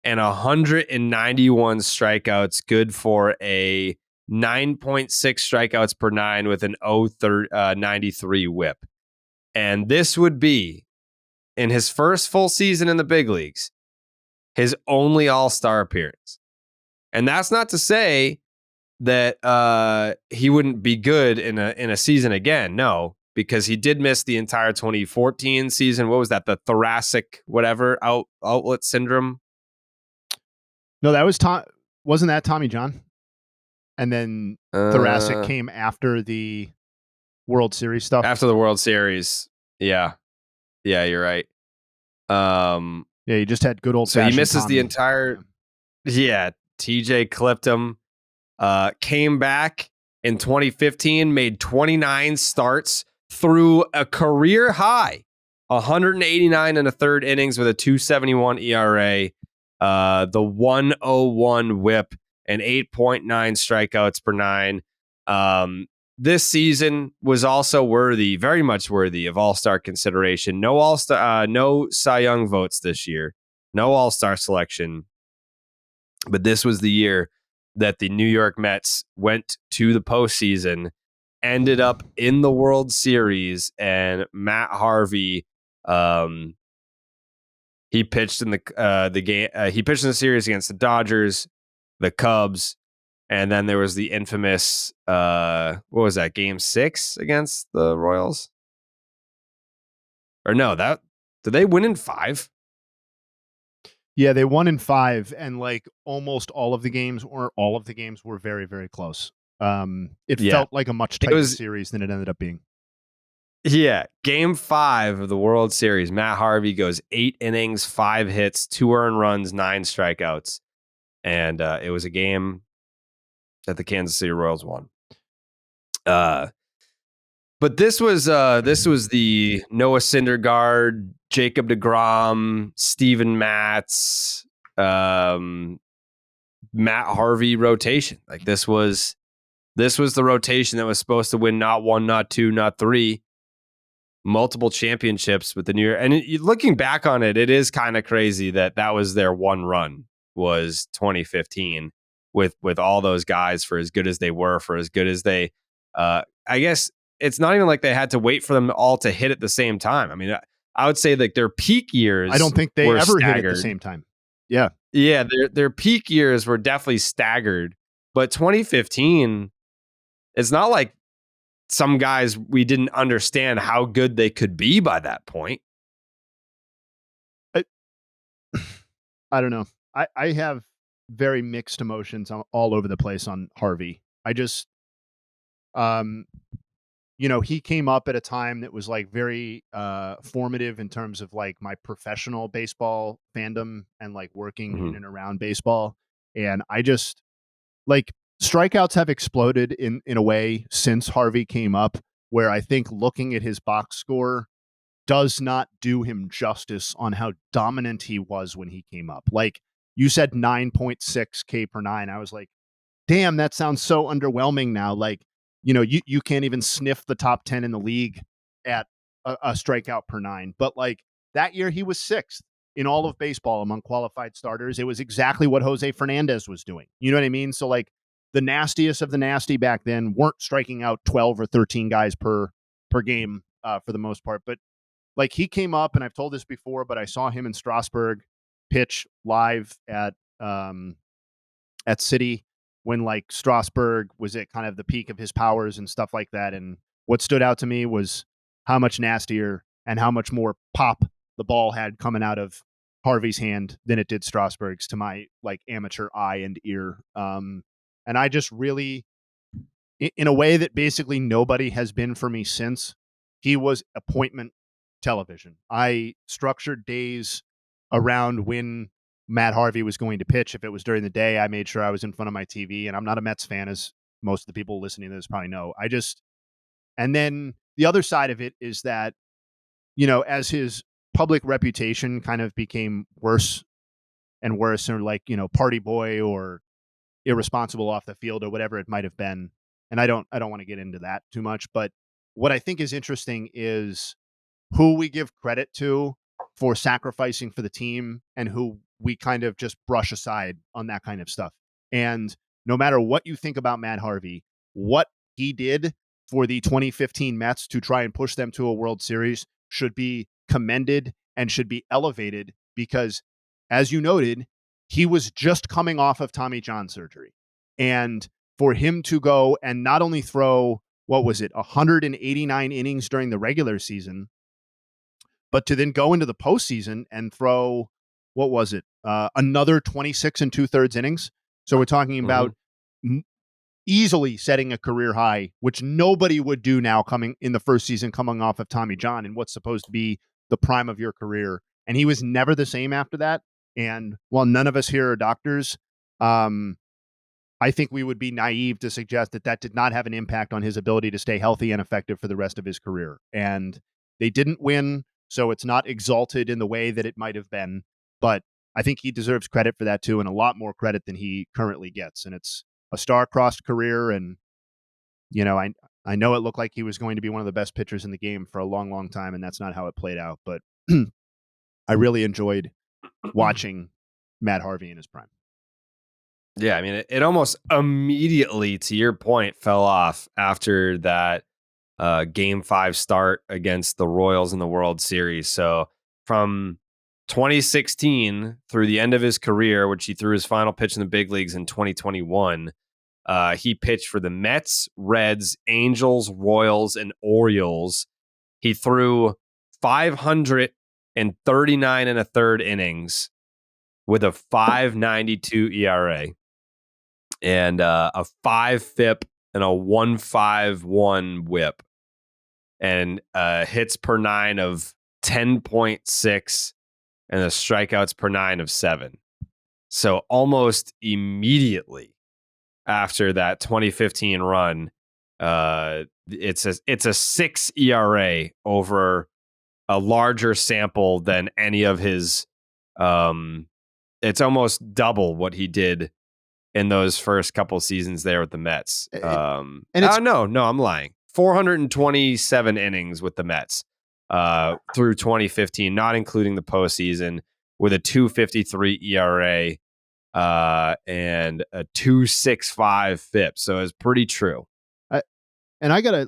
and 191 strikeouts, good for a 9.6 strikeouts per nine with an 0.93 whip. And this would be, in his first full season in the big leagues, his only All-Star appearance. And that's not to say that he wouldn't be good in a season again. No, because he did miss the entire 2014 season. What was that? The thoracic whatever outlet syndrome? No, that was wasn't that Tommy John? And then thoracic came after the World Series stuff. After the World Series. Yeah. Yeah, you're right. Yeah, he just had good old So he misses Tommy. the entire. Yeah, TJ clipped him. Came back in 2015, made 29 starts, threw a career high 189 and a third innings with a 2.71 ERA, the 101 whip, and 8.9 strikeouts per nine. This season was also very much worthy of All-Star consideration. No Cy Young votes this year, no All-Star selection. But this was the year that the New York Mets went to the postseason, ended up in the World Series, and Matt Harvey, he pitched in the game. He pitched in the series against the Dodgers, the Cubs, and then there was the infamous what was that, Game 6 against the Royals? Or no, did they win in 5? Yeah, they won in 5, and like almost all of the games, or all of the games, were very, very close. It felt like a much tighter series than it ended up being. Yeah, Game 5 of the World Series, Matt Harvey goes 8 innings, 5 hits, 2 earned runs, 9 strikeouts, and it was a game that the Kansas City Royals won. But this was the Noah Syndergaard, Jacob deGrom, Steven Matz, Matt Harvey rotation. Like this was the rotation that was supposed to win not 1, not 2, not 3, multiple championships with the New York. And looking back on it, it is kind of crazy that was their one run, was 2015. with all those guys for as good as they were, for as good as they. I guess it's not even like they had to wait for them all to hit at the same time. I mean, I would say like their peak years. I don't think they were ever hit at the staggered. same time. Yeah. Yeah, their peak years were definitely staggered. But 2015, it's not like some guys we didn't understand how good they could be by that point. I don't know. I have very mixed emotions all over the place on Harvey. I just, he came up at a time that was like very formative in terms of like my professional baseball fandom and like working in and around baseball. And I just like strikeouts have exploded in a way since Harvey came up, where I think looking at his box score does not do him justice on how dominant he was when he came up. Like you said, 9.6 K per nine. I was like, damn, that sounds so underwhelming now. Like, you can't even sniff the top 10 in the league at a strikeout per nine. But like that year, he was sixth in all of baseball among qualified starters. It was exactly what Jose Fernandez was doing. You know what I mean? So like the nastiest of the nasty back then weren't striking out 12 or 13 guys per game for the most part. But like he came up, and I've told this before, but I saw him in Strasburg pitch live at City when like Strasburg was at kind of the peak of his powers and stuff like that. And what stood out to me was how much nastier and how much more pop the ball had coming out of Harvey's hand than it did Strasburg's, to my like amateur eye and ear. And I just really, in a way that basically nobody has been for me since, he was appointment television. I structured days around when Matt Harvey was going to pitch. If it was during the day, I made sure I was in front of my TV. And I'm not a Mets fan, as most of the people listening to this probably know. And then the other side of it is that, as his public reputation kind of became worse and worse, or like, party boy or irresponsible off the field or whatever it might have been. And I don't want to get into that too much, but what I think is interesting is who we give credit to for sacrificing for the team and who we kind of just brush aside on that kind of stuff. And no matter what you think about Matt Harvey, what he did for the 2015 Mets to try and push them to a World Series should be commended and should be elevated, because, as you noted, he was just coming off of Tommy John surgery. And for him to go and not only throw, 189 innings during the regular season, but to then go into the postseason and throw, another 26 and 2/3 innings. So we're talking about easily setting a career high, which nobody would do now coming in the first season, coming off of Tommy John and what's supposed to be the prime of your career. And he was never the same after that. And while none of us here are doctors, I think we would be naive to suggest that did not have an impact on his ability to stay healthy and effective for the rest of his career. And they didn't win, so it's not exalted in the way that it might have been. But I think he deserves credit for that too, and a lot more credit than he currently gets. And it's a star-crossed career, and I know it looked like he was going to be one of the best pitchers in the game for a long, long time, and that's not how it played out. But I really enjoyed watching Matt Harvey in his prime. Yeah, I mean, it almost immediately, to your point, fell off after that Game 5 start against the Royals in the World Series. So from 2016 through the end of his career, which he threw his final pitch in the big leagues in 2021, he pitched for the Mets, Reds, Angels, Royals, and Orioles. He threw 539 and a third innings with a 5.92 ERA and a 5 FIP and a 1.51 WHIP, and hits per nine of 10.6 and the strikeouts per nine of 7. So almost immediately after that 2015 run, it's a 6 ERA over a larger sample than any of his. It's almost double what he did in those first couple seasons there with the Mets. No, I'm lying. 427 innings with the Mets through 2015, not including the postseason, with a 2.53 ERA and a 2.65 FIP. So it's pretty true. And I gotta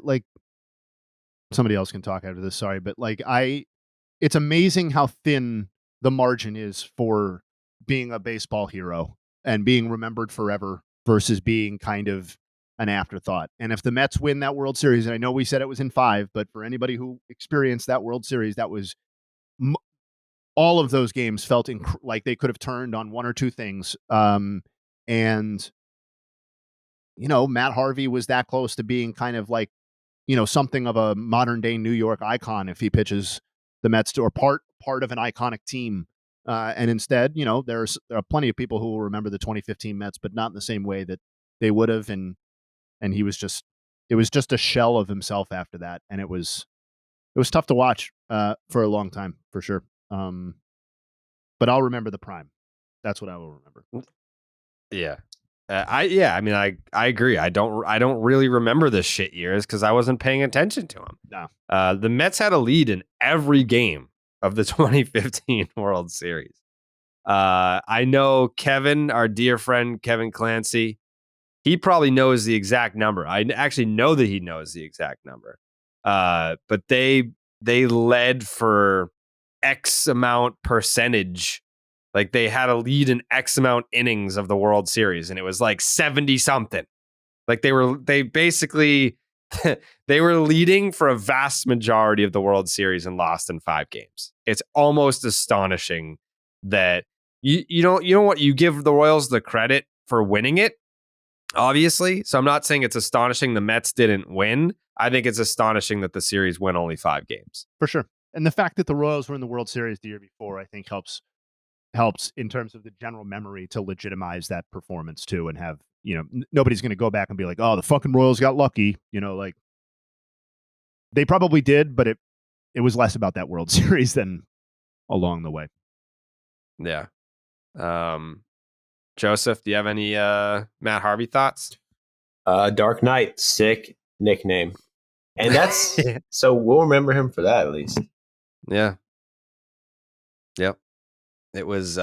somebody else can talk after this. Sorry, but it's amazing how thin the margin is for being a baseball hero and being remembered forever versus being kind of an afterthought. And if the Mets win that World Series, and I know we said it was in 5, but for anybody who experienced that World Series, that was all of those games felt like they could have turned on one or two things. And Matt Harvey was that close to being kind of like, something of a modern day New York icon if he pitches the Mets to, or part of an iconic team. And instead, there are plenty of people who will remember the 2015 Mets, but not in the same way that they would have. And it was just a shell of himself after that. And it was tough to watch for a long time, for sure. But I'll remember the prime. That's what I will remember. Yeah. I agree. I don't really remember the shit years because I wasn't paying attention to them. No. The Mets had a lead in every game of the 2015 World Series. I know Kevin, our dear friend Kevin Clancy, he probably knows the exact number. I actually know that he knows the exact number. But they led for X amount percentage. Like they had a lead in X amount innings of the World Series, and it was like 70 something. Like they basically they were leading for a vast majority of the World Series and lost in 5 games. It's almost astonishing that you don't you give the Royals the credit for winning it, obviously. So I'm not saying it's astonishing the Mets didn't win. I think it's astonishing that the series went only 5 games. For sure. And the fact that the Royals were in the World Series the year before, I think helps in terms of the general memory to legitimize that performance too, and have, nobody's going to go back and be like, oh, the fucking Royals got lucky. Like they probably did, but it was less about that World Series than along the way. Yeah. Joseph, do you have any Matt Harvey thoughts? Dark Knight, sick nickname. And that's so we'll remember him for that at least. Yeah. Yep. It was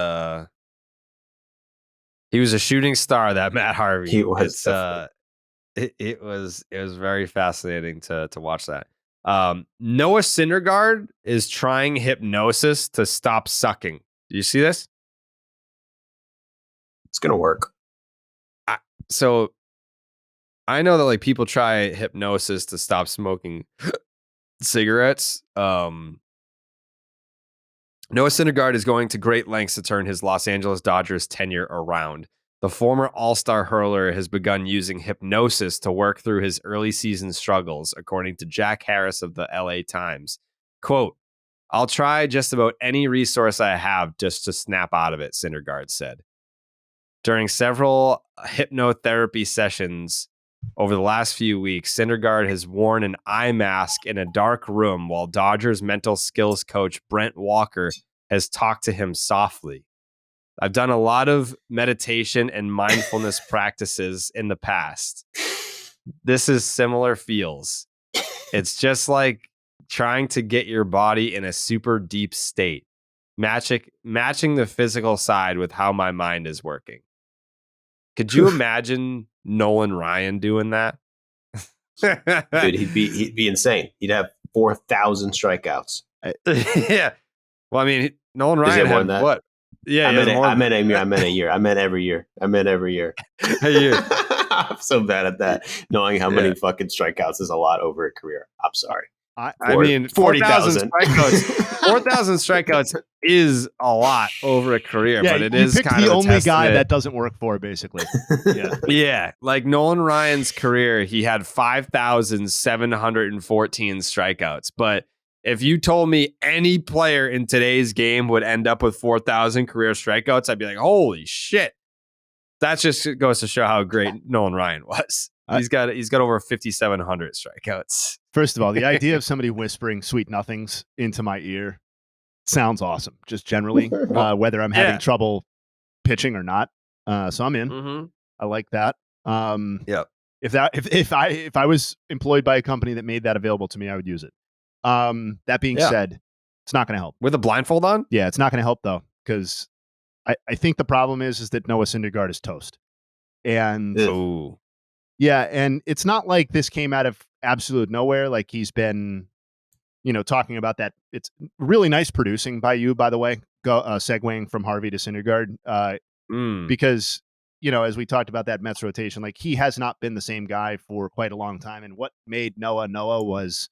he was a shooting star, that Matt Harvey. He was. It was very fascinating to watch that. Noah Syndergaard is trying hypnosis to stop sucking. Do you see this? It's gonna work. So I know that people try hypnosis to stop smoking cigarettes. Noah Syndergaard is going to great lengths to turn his Los Angeles Dodgers tenure around. The former all-star hurler has begun using hypnosis to work through his early season struggles, according to Jack Harris of the LA Times. Quote, "I'll try just about any resource I have just to snap out of it," Syndergaard said. During several hypnotherapy sessions over the last few weeks, Syndergaard has worn an eye mask in a dark room while Dodgers mental skills coach Brent Walker has talked to him softly. "I've done a lot of meditation and mindfulness practices in the past. This is similar feels. It's just like trying to get your body in a super deep state, matching the physical side with how my mind is working." Could you imagine Nolan Ryan doing that? Dude, he'd be insane. He'd have 4,000 strikeouts. Yeah. Well, I mean, Nolan Ryan had what? Yeah, I meant a year. I meant every year. A year. I'm so bad at that. Knowing how many fucking strikeouts is a lot over a career. I'm sorry. I mean, 40,000 strikeouts. 4,000 strikeouts is a lot over a career, but it is kind of the only guy that doesn't work for, basically. Yeah. Like Nolan Ryan's career, he had 5,714 strikeouts. But if you told me any player in today's game would end up with 4,000 career strikeouts, I'd be like, holy shit. That just goes to show how great Nolan Ryan was. He's got over 5,700 strikeouts. First of all, the idea of somebody whispering sweet nothings into my ear sounds awesome. Just generally, whether I'm having trouble pitching or not. So I'm in. Mm-hmm. I like that. Yeah. If I was employed by a company that made that available to me, I would use it. That being said, it's not going to help. With a blindfold on? Yeah, it's not going to help though, because I think the problem is that Noah Syndergaard is toast. And Oh, yeah, and it's not like this came out of absolute nowhere. Like he's been, talking about that. It's really nice producing by you, by the way, segueing from Harvey to Syndergaard, because, as we talked about that Mets rotation, like he has not been the same guy for quite a long time. And what made Noah was,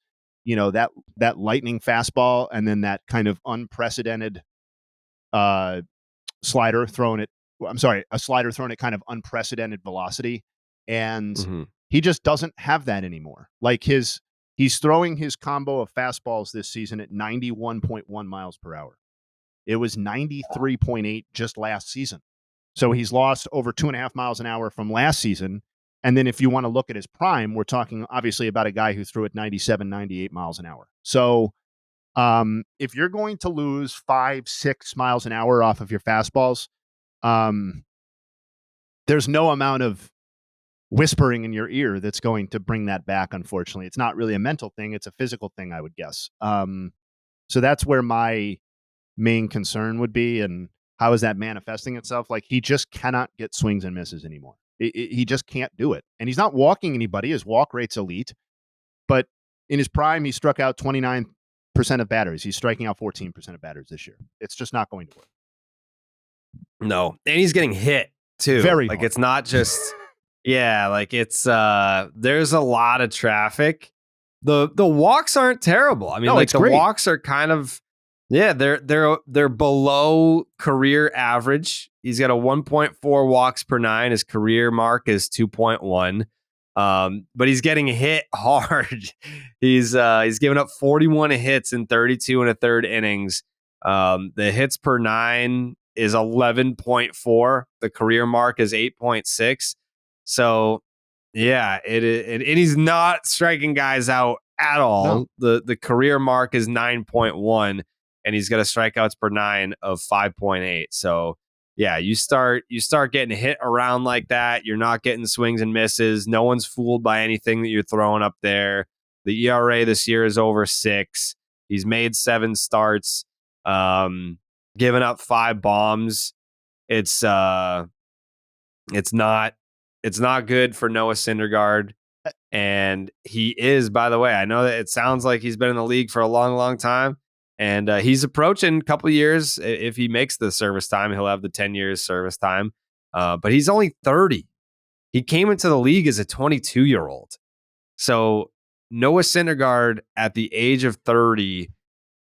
that lightning fastball and then that kind of unprecedented slider thrown at, a slider thrown at kind of unprecedented velocity. And he just doesn't have that anymore. Like he's throwing his combo of fastballs this season at 91.1 miles per hour. It was 93.8 just last season. So he's lost over 2.5 miles an hour from last season. And then if you want to look at his prime, we're talking obviously about a guy who threw at 97, 98 miles an hour. So if you're going to lose 5-6 miles an hour off of your fastballs, there's no amount of whispering in your ear that's going to bring that back. Unfortunately, it's not really a mental thing. It's a physical thing, I would guess. So that's where my main concern would be. And how is that manifesting itself? Like he just cannot get swings and misses anymore. He just can't do it. And he's not walking anybody. His walk rate's elite, but in his prime, he struck out 29% of batters. He's striking out 14% of batters this year. It's just not going to work. no. And he's getting hit too. Very like hard. it's not just yeah, like it's there's a lot of traffic. The walks aren't terrible. I mean, No, like it's the great. walks are kind of they're below career average. He's got a 1.4 walks per 9. His career mark is 2.1. But he's getting hit hard. He's given up 41 hits in 32 and a third innings. The hits per 9 is 11.4. The career mark is 8.6. So yeah, and he's not striking guys out at all. No. The career mark is 9.1, and he's got a strikeouts per 9 of 5.8. So yeah, you start getting hit around like that. You're not getting swings and misses. No one's fooled by anything that you're throwing up there. The ERA this year is over 6. He's made 7 starts, given up 5 bombs. It's not good for Noah Syndergaard. And he is, by the way, I know that it sounds like he's been in the league for a long, long time. And he's approaching a couple of years. If he makes the service time, he'll have the 10 years service time. But he's only 30. He came into the league as a 22-year-old. So Noah Syndergaard at the age of 30,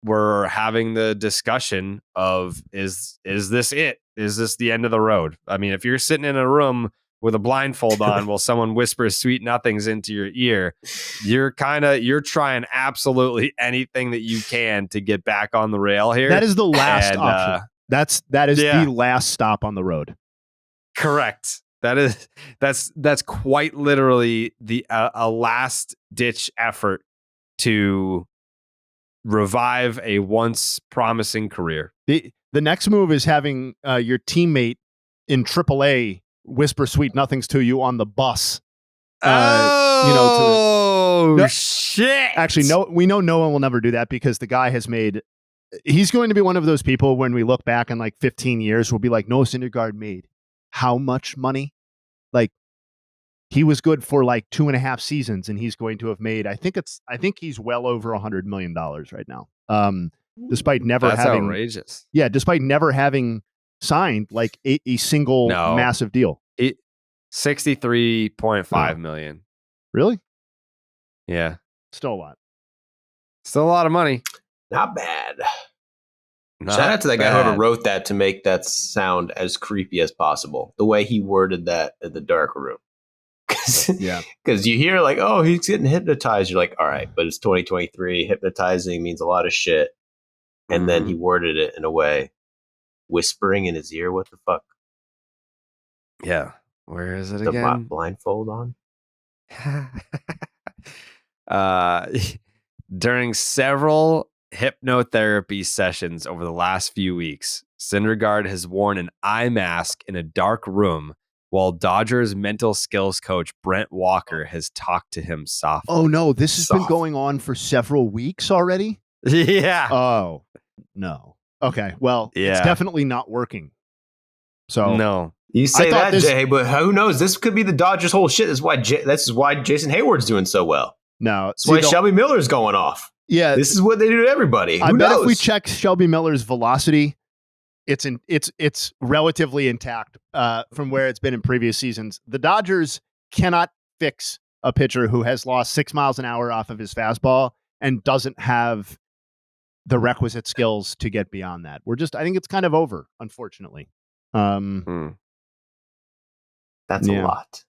we're having the discussion of, is this it? Is this the end of the road? I mean, if you're sitting in a room with a blindfold on while someone whispers sweet nothings into your ear, you're trying absolutely anything that you can to get back on the rail here. That is the last option. That is the last stop on the road. Correct. That's quite literally a last ditch effort to revive a once promising career. The next move is having your teammate in AAA whisper sweet nothings to you on the bus. Shit. Actually, no, we know Noah will never do that because the guy he's going to be one of those people when we look back in like 15 years, we'll be like, Noah Syndergaard made how much money? Like he was good for like 2.5 seasons and he's going to have made, I think he's well over $100 million right now. Despite never having outrageous. Yeah. Despite never having signed like a single massive deal. 63.5 million. Really? Yeah. Still a lot. Still a lot of money. Not bad. Shout out to that guy whoever wrote that to make that sound as creepy as possible. The way he worded that in the dark room. Yeah. Because you hear like, oh, he's getting hypnotized. You're like, all right, but it's 2023. Hypnotizing means a lot of shit. And then he worded it in a way, whispering in his ear. What the fuck? Yeah. Where is it the again? Blindfold on? During several hypnotherapy sessions over the last few weeks, Syndergaard has worn an eye mask in a dark room while Dodgers mental skills coach Brent Walker has talked to him softly. Oh, no. This has been going on for several weeks already? Yeah. Oh, no. Okay. Well, it's definitely not working. So no. You say that, this- Jay, but who knows? This could be the Dodgers' whole shit. This is why Jason Hayward's doing so well. no, That's why Shelby Miller's going off. yeah, This is what they do to everybody. I Who bet knows? if we check Shelby Miller's velocity, it's relatively intact from where it's been in previous seasons. The Dodgers cannot fix a pitcher who has lost 6 miles an hour off of his fastball and doesn't have the requisite skills to get beyond that. I think it's kind of over, unfortunately. That's Yeah. a lot.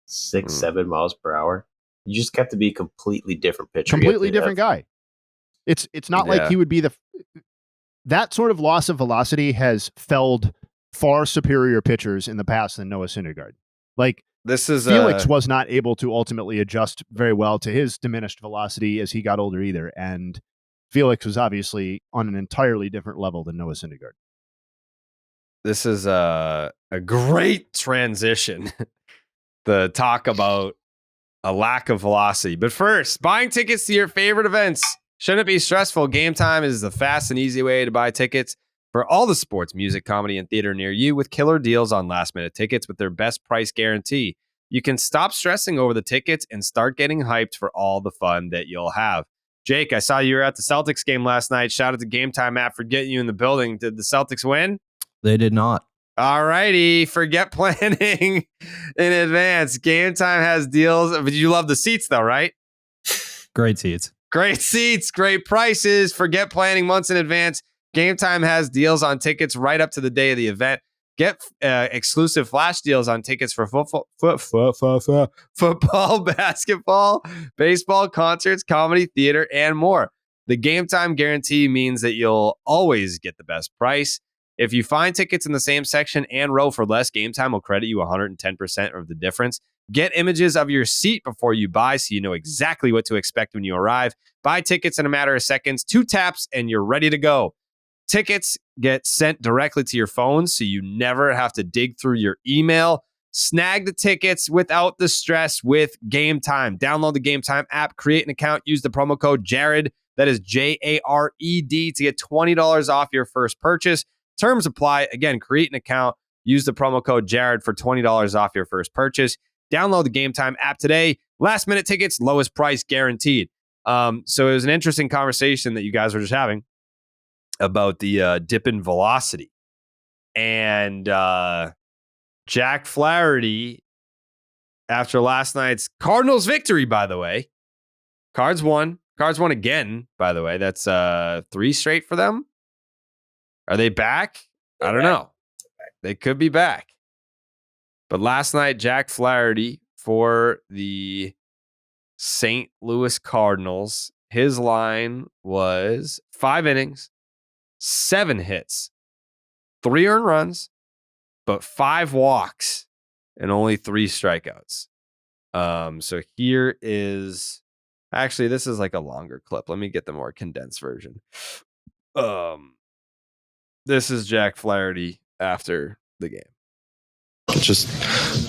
6-7 miles per hour. You just have to be a completely different pitcher. Completely different guy. It's not like Yeah. he would be that sort of loss of velocity has felled far superior pitchers in the past than Noah Syndergaard. Like This is Felix was not able to ultimately adjust very well to his diminished velocity as he got older either. And Felix was obviously on an entirely different level than Noah Syndergaard. This is a great transition. The talk about a lack of velocity. But first, buying tickets to your favorite events shouldn't be stressful. Game Time is the fast and easy way to buy tickets for all the sports, music, comedy, and theater near you with killer deals on last-minute tickets with their best price guarantee. You can stop stressing over the tickets and start getting hyped for all the fun that you'll have. Jake, I saw you were at the Celtics game last night. Shout out to Game Time app for getting you in the building. Did the Celtics win? They did not. All righty. Forget planning in advance. Game Time has deals. But you love the seats, though, right? Great seats. Great seats, great prices. Forget planning months in advance. Game Time has deals on tickets right up to the day of the event. Get exclusive flash deals on tickets for football, basketball, baseball, concerts, comedy, theater, and more. The Game Time guarantee means that you'll always get the best price. If you find tickets in the same section and row for less, Game Time will credit you 110% of the difference. Get images of your seat before you buy so you know exactly what to expect when you arrive. Buy tickets in a matter of seconds, 2 taps, and you're ready to go. Tickets get sent directly to your phone so you never have to dig through your email. Snag the tickets without the stress with Game Time. Download the Game Time app, create an account, use the promo code JARED, that is JARED, to get $20 off your first purchase. Terms apply. Again, create an account, use the promo code JARED for $20 off your first purchase. Download the Game Time app today. Last minute tickets, lowest price guaranteed. So it was an interesting conversation that you guys were just having about the dip in velocity. And Jack Flaherty, after last night's Cardinals victory, by the way, Cards won again, by the way. That's 3 straight for them. Are they back? I don't know. They could be back. But last night, Jack Flaherty for the St. Louis Cardinals, his line was 5 innings, 7 hits, 3 earned runs, but 5 walks and only 3 strikeouts. So here is, actually, this is like a longer clip. Let me get the more condensed version. This is Jack Flaherty after the game. That's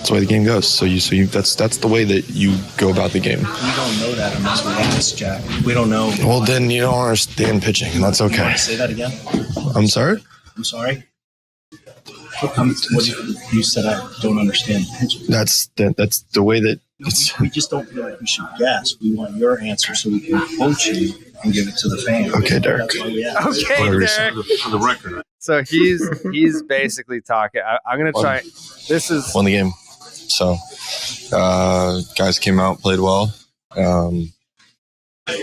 the way the game goes. So that's the way that you go about the game. We don't know that unless we ask, Jack. We don't know. Well, then you don't understand pitching, and that's You okay. want to say that again? I'm sorry? I'm sorry. You said I don't understand pitching. That's the way that it's. We just don't feel like we should guess. We want your answer so we can quote you and give it to the fan. Okay, Derek. That's why we ask. Okay, Whatever you Derek. For the record. So he's basically talking. I'm going to try. This is Won the game. So, guys came out, played well.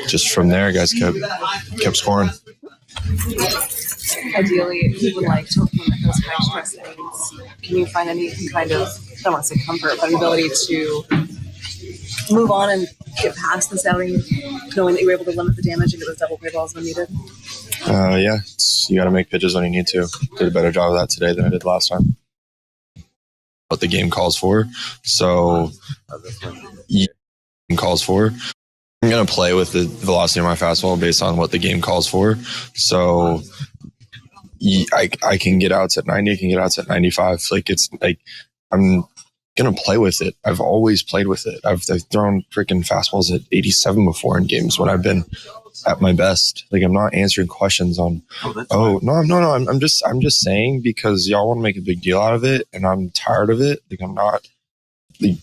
Just from there, guys kept scoring. Ideally, we would like to implement those high stress innings. Can you find any kind of, I don't want to say comfort, but an ability to move on and get past this outing, knowing that you were able to limit the damage and get those double play balls when needed? Yeah, you got to make pitches when you need to. Did a better job of that today than I did last time. What the game calls for. So, I'm going to play with the velocity of my fastball based on what the game calls for. So, I can get outs at 90, I can get outs at 95. Like, it's like I'm going to play with it. I've always played with it. I've thrown freaking fastballs at 87 before in games when I've been at my best. Like, I'm not answering questions on, I'm just saying, because y'all want to make a big deal out of it and I'm tired of it. Like, I'm not, like,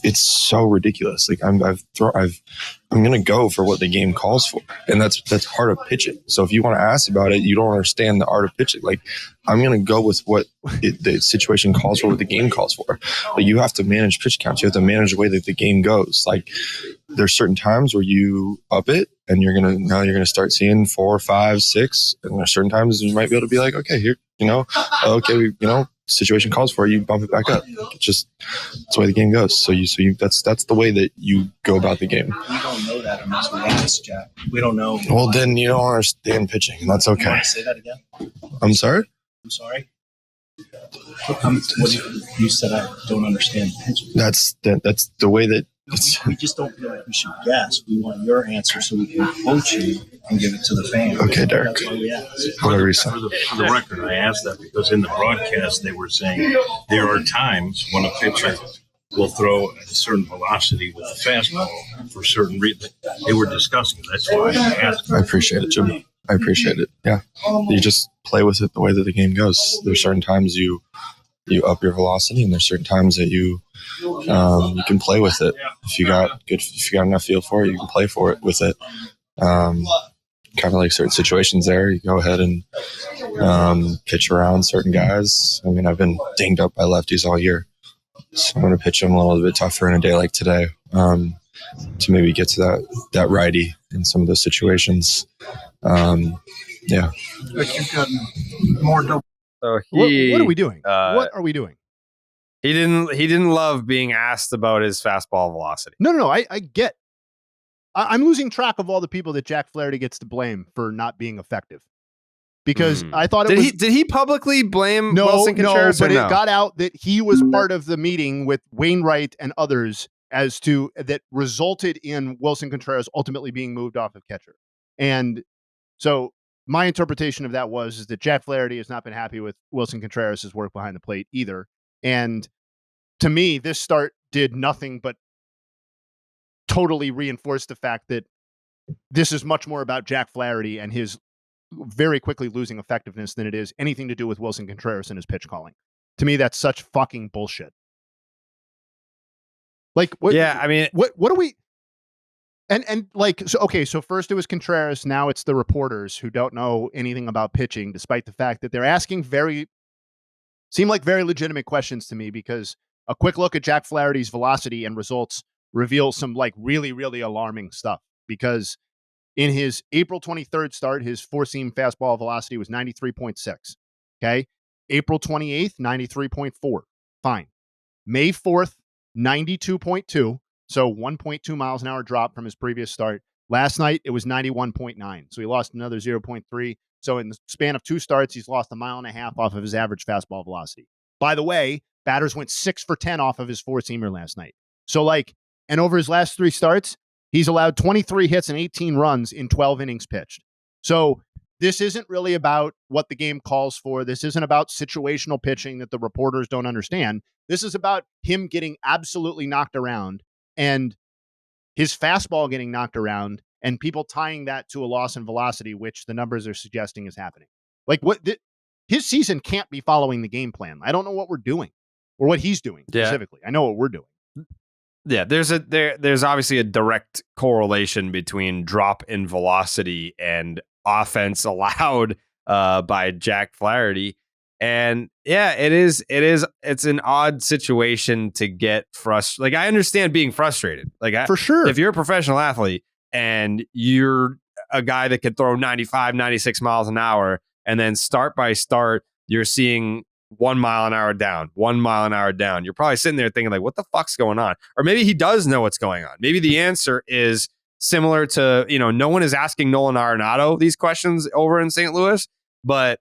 it's so ridiculous. Like, I'm going to go for what the game calls for. And that's part of pitching. So if you want to ask about it, you don't understand the art of pitching. Like, I'm going to go with what the situation calls for, what the game calls for. But you have to manage pitch counts. You have to manage the way that the game goes. Like, there's certain times where you up it and you're going to start seeing 4, 5, 6. And there's certain times you might be able to be like, okay, here, situation calls for it, you bump it back up. It's the way the game goes. So that's the way that you go about the game. We don't know that unless we ask, Jack. We don't know. Well, then you don't understand pitching. That's okay. You want to say that again? I'm sorry? I'm sorry. You said I don't understand pitching. That's the way that we just don't feel like we should guess. We want your answer so we can quote you and give it to the fan. Okay, Derek. That's why we ask. Whatever you say. For the record, I asked that because in the broadcast they were saying there are times when a pitcher will throw at a certain velocity with a fastball for certain reason. They were discussing. That's why I asked. I appreciate it, Jim. I appreciate it. Yeah. You just play with it the way that the game goes. There's certain times you up your velocity, and there's certain times that you can play with it. If you got enough feel for it, you can play for it with it. Kind of like certain situations there, you go ahead and pitch around certain guys. I mean, I've been dinged up by lefties all year, so I'm going to pitch them a little bit tougher in a day like today to maybe get to that righty in some of those situations. Yeah. You've gotten more double. So what are we doing? What are we doing? He didn't love being asked about his fastball velocity. No. I get. I'm losing track of all the people that Jack Flaherty gets to blame for not being effective. Because I thought did he publicly blame Wilson Contreras? No, but it got out that he was part of the meeting with Wainwright and others as to that resulted in Wilson Contreras ultimately being moved off of catcher. And so my interpretation of that is that Jack Flaherty has not been happy with Wilson Contreras' work behind the plate either. And to me, this start did nothing but totally reinforce the fact that this is much more about Jack Flaherty and his very quickly losing effectiveness than it is anything to do with Wilson Contreras and his pitch calling. To me, that's such fucking bullshit. Like, what? Yeah, I mean, what do we? And like, so okay, so first it was Contreras, now it's the reporters who don't know anything about pitching, despite the fact that they're asking very legitimate questions to me, because a quick look at Jack Flaherty's velocity and results reveal some like really, really alarming stuff. Because in his April 23rd start, his four-seam fastball velocity was 93.6. Okay. April 28th, 93.4. Fine. May 4th, 92.2. So 1.2 miles an hour drop from his previous start. Last night, it was 91.9. So he lost another 0.3. So in the span of 2 starts, he's lost 1.5 miles off of his average fastball velocity. By the way, batters went 6 for 10 off of his four-seamer last night. So and over his last 3 starts, he's allowed 23 hits and 18 runs in 12 innings pitched. So this isn't really about what the game calls for. This isn't about situational pitching that the reporters don't understand. This is about him getting absolutely knocked around and his fastball getting knocked around and people tying that to a loss in velocity, which the numbers are suggesting is happening. Like his season can't be following the game plan. I don't know what we're doing or what he's doing specifically. I know what we're doing. Yeah, there's obviously a direct correlation between drop in velocity and offense allowed by Jack Flaherty. And yeah, it's an odd situation to get frustrated. Like, I understand being frustrated. For sure. If you're a professional athlete and you're a guy that can throw 95, 96 miles an hour, and then start by start, you're seeing 1 mile an hour down, 1 mile an hour down. You're probably sitting there thinking, like, what the fuck's going on? Or maybe he does know what's going on. Maybe the answer is similar to, no one is asking Nolan Arenado these questions over in St. Louis, but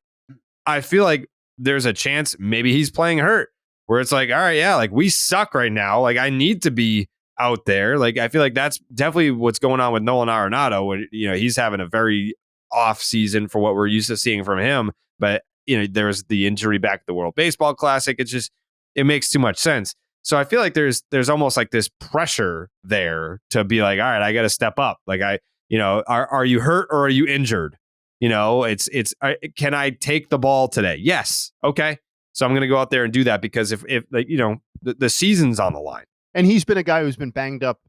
I feel like there's a chance maybe he's playing hurt, where it's like, all right, yeah, like, we suck right now. Like, I need to be out there. Like, I feel like that's definitely what's going on with Nolan Arenado. When, he's having a very off season for what we're used to seeing from him. But, there's the injury back at the World Baseball Classic. It makes too much sense. So I feel like there's almost like this pressure there to be like, all right, I got to step up. Like are you hurt or are you injured? Can I take the ball today? Yes. Okay. So I'm going to go out there and do that because if the season's on the line. And he's been a guy who's been banged up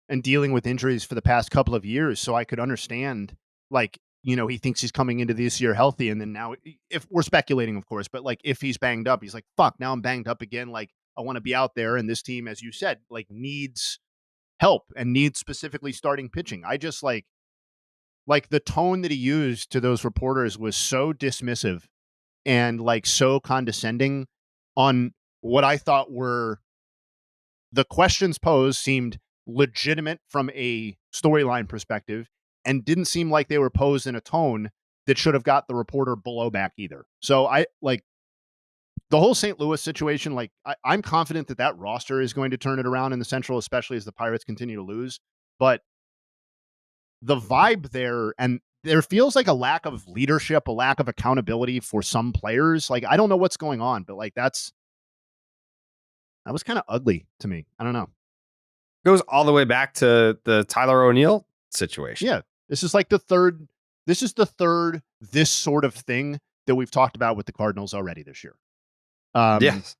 and dealing with injuries for the past couple of years. So I could understand, he thinks he's coming into this year healthy. And then now, if we're speculating, of course, but if he's banged up, he's like, fuck, now I'm banged up again. I want to be out there. And this team, as you said, needs help and needs specifically starting pitching. I just like the tone that he used to those reporters was so dismissive and so condescending on what I thought were the questions posed seemed legitimate from a storyline perspective and didn't seem like they were posed in a tone that should have got the reporter below back either. So I the whole St. Louis situation. I'm confident that roster is going to turn it around in the Central, especially as the Pirates continue to lose. But the vibe there, and there feels like a lack of leadership, a lack of accountability for some players. I don't know what's going on, but that was kind of ugly to me. I don't know. Goes all the way back to the Tyler O'Neill situation. Yeah. This is the third this sort of thing that we've talked about with the Cardinals already this year. Yes.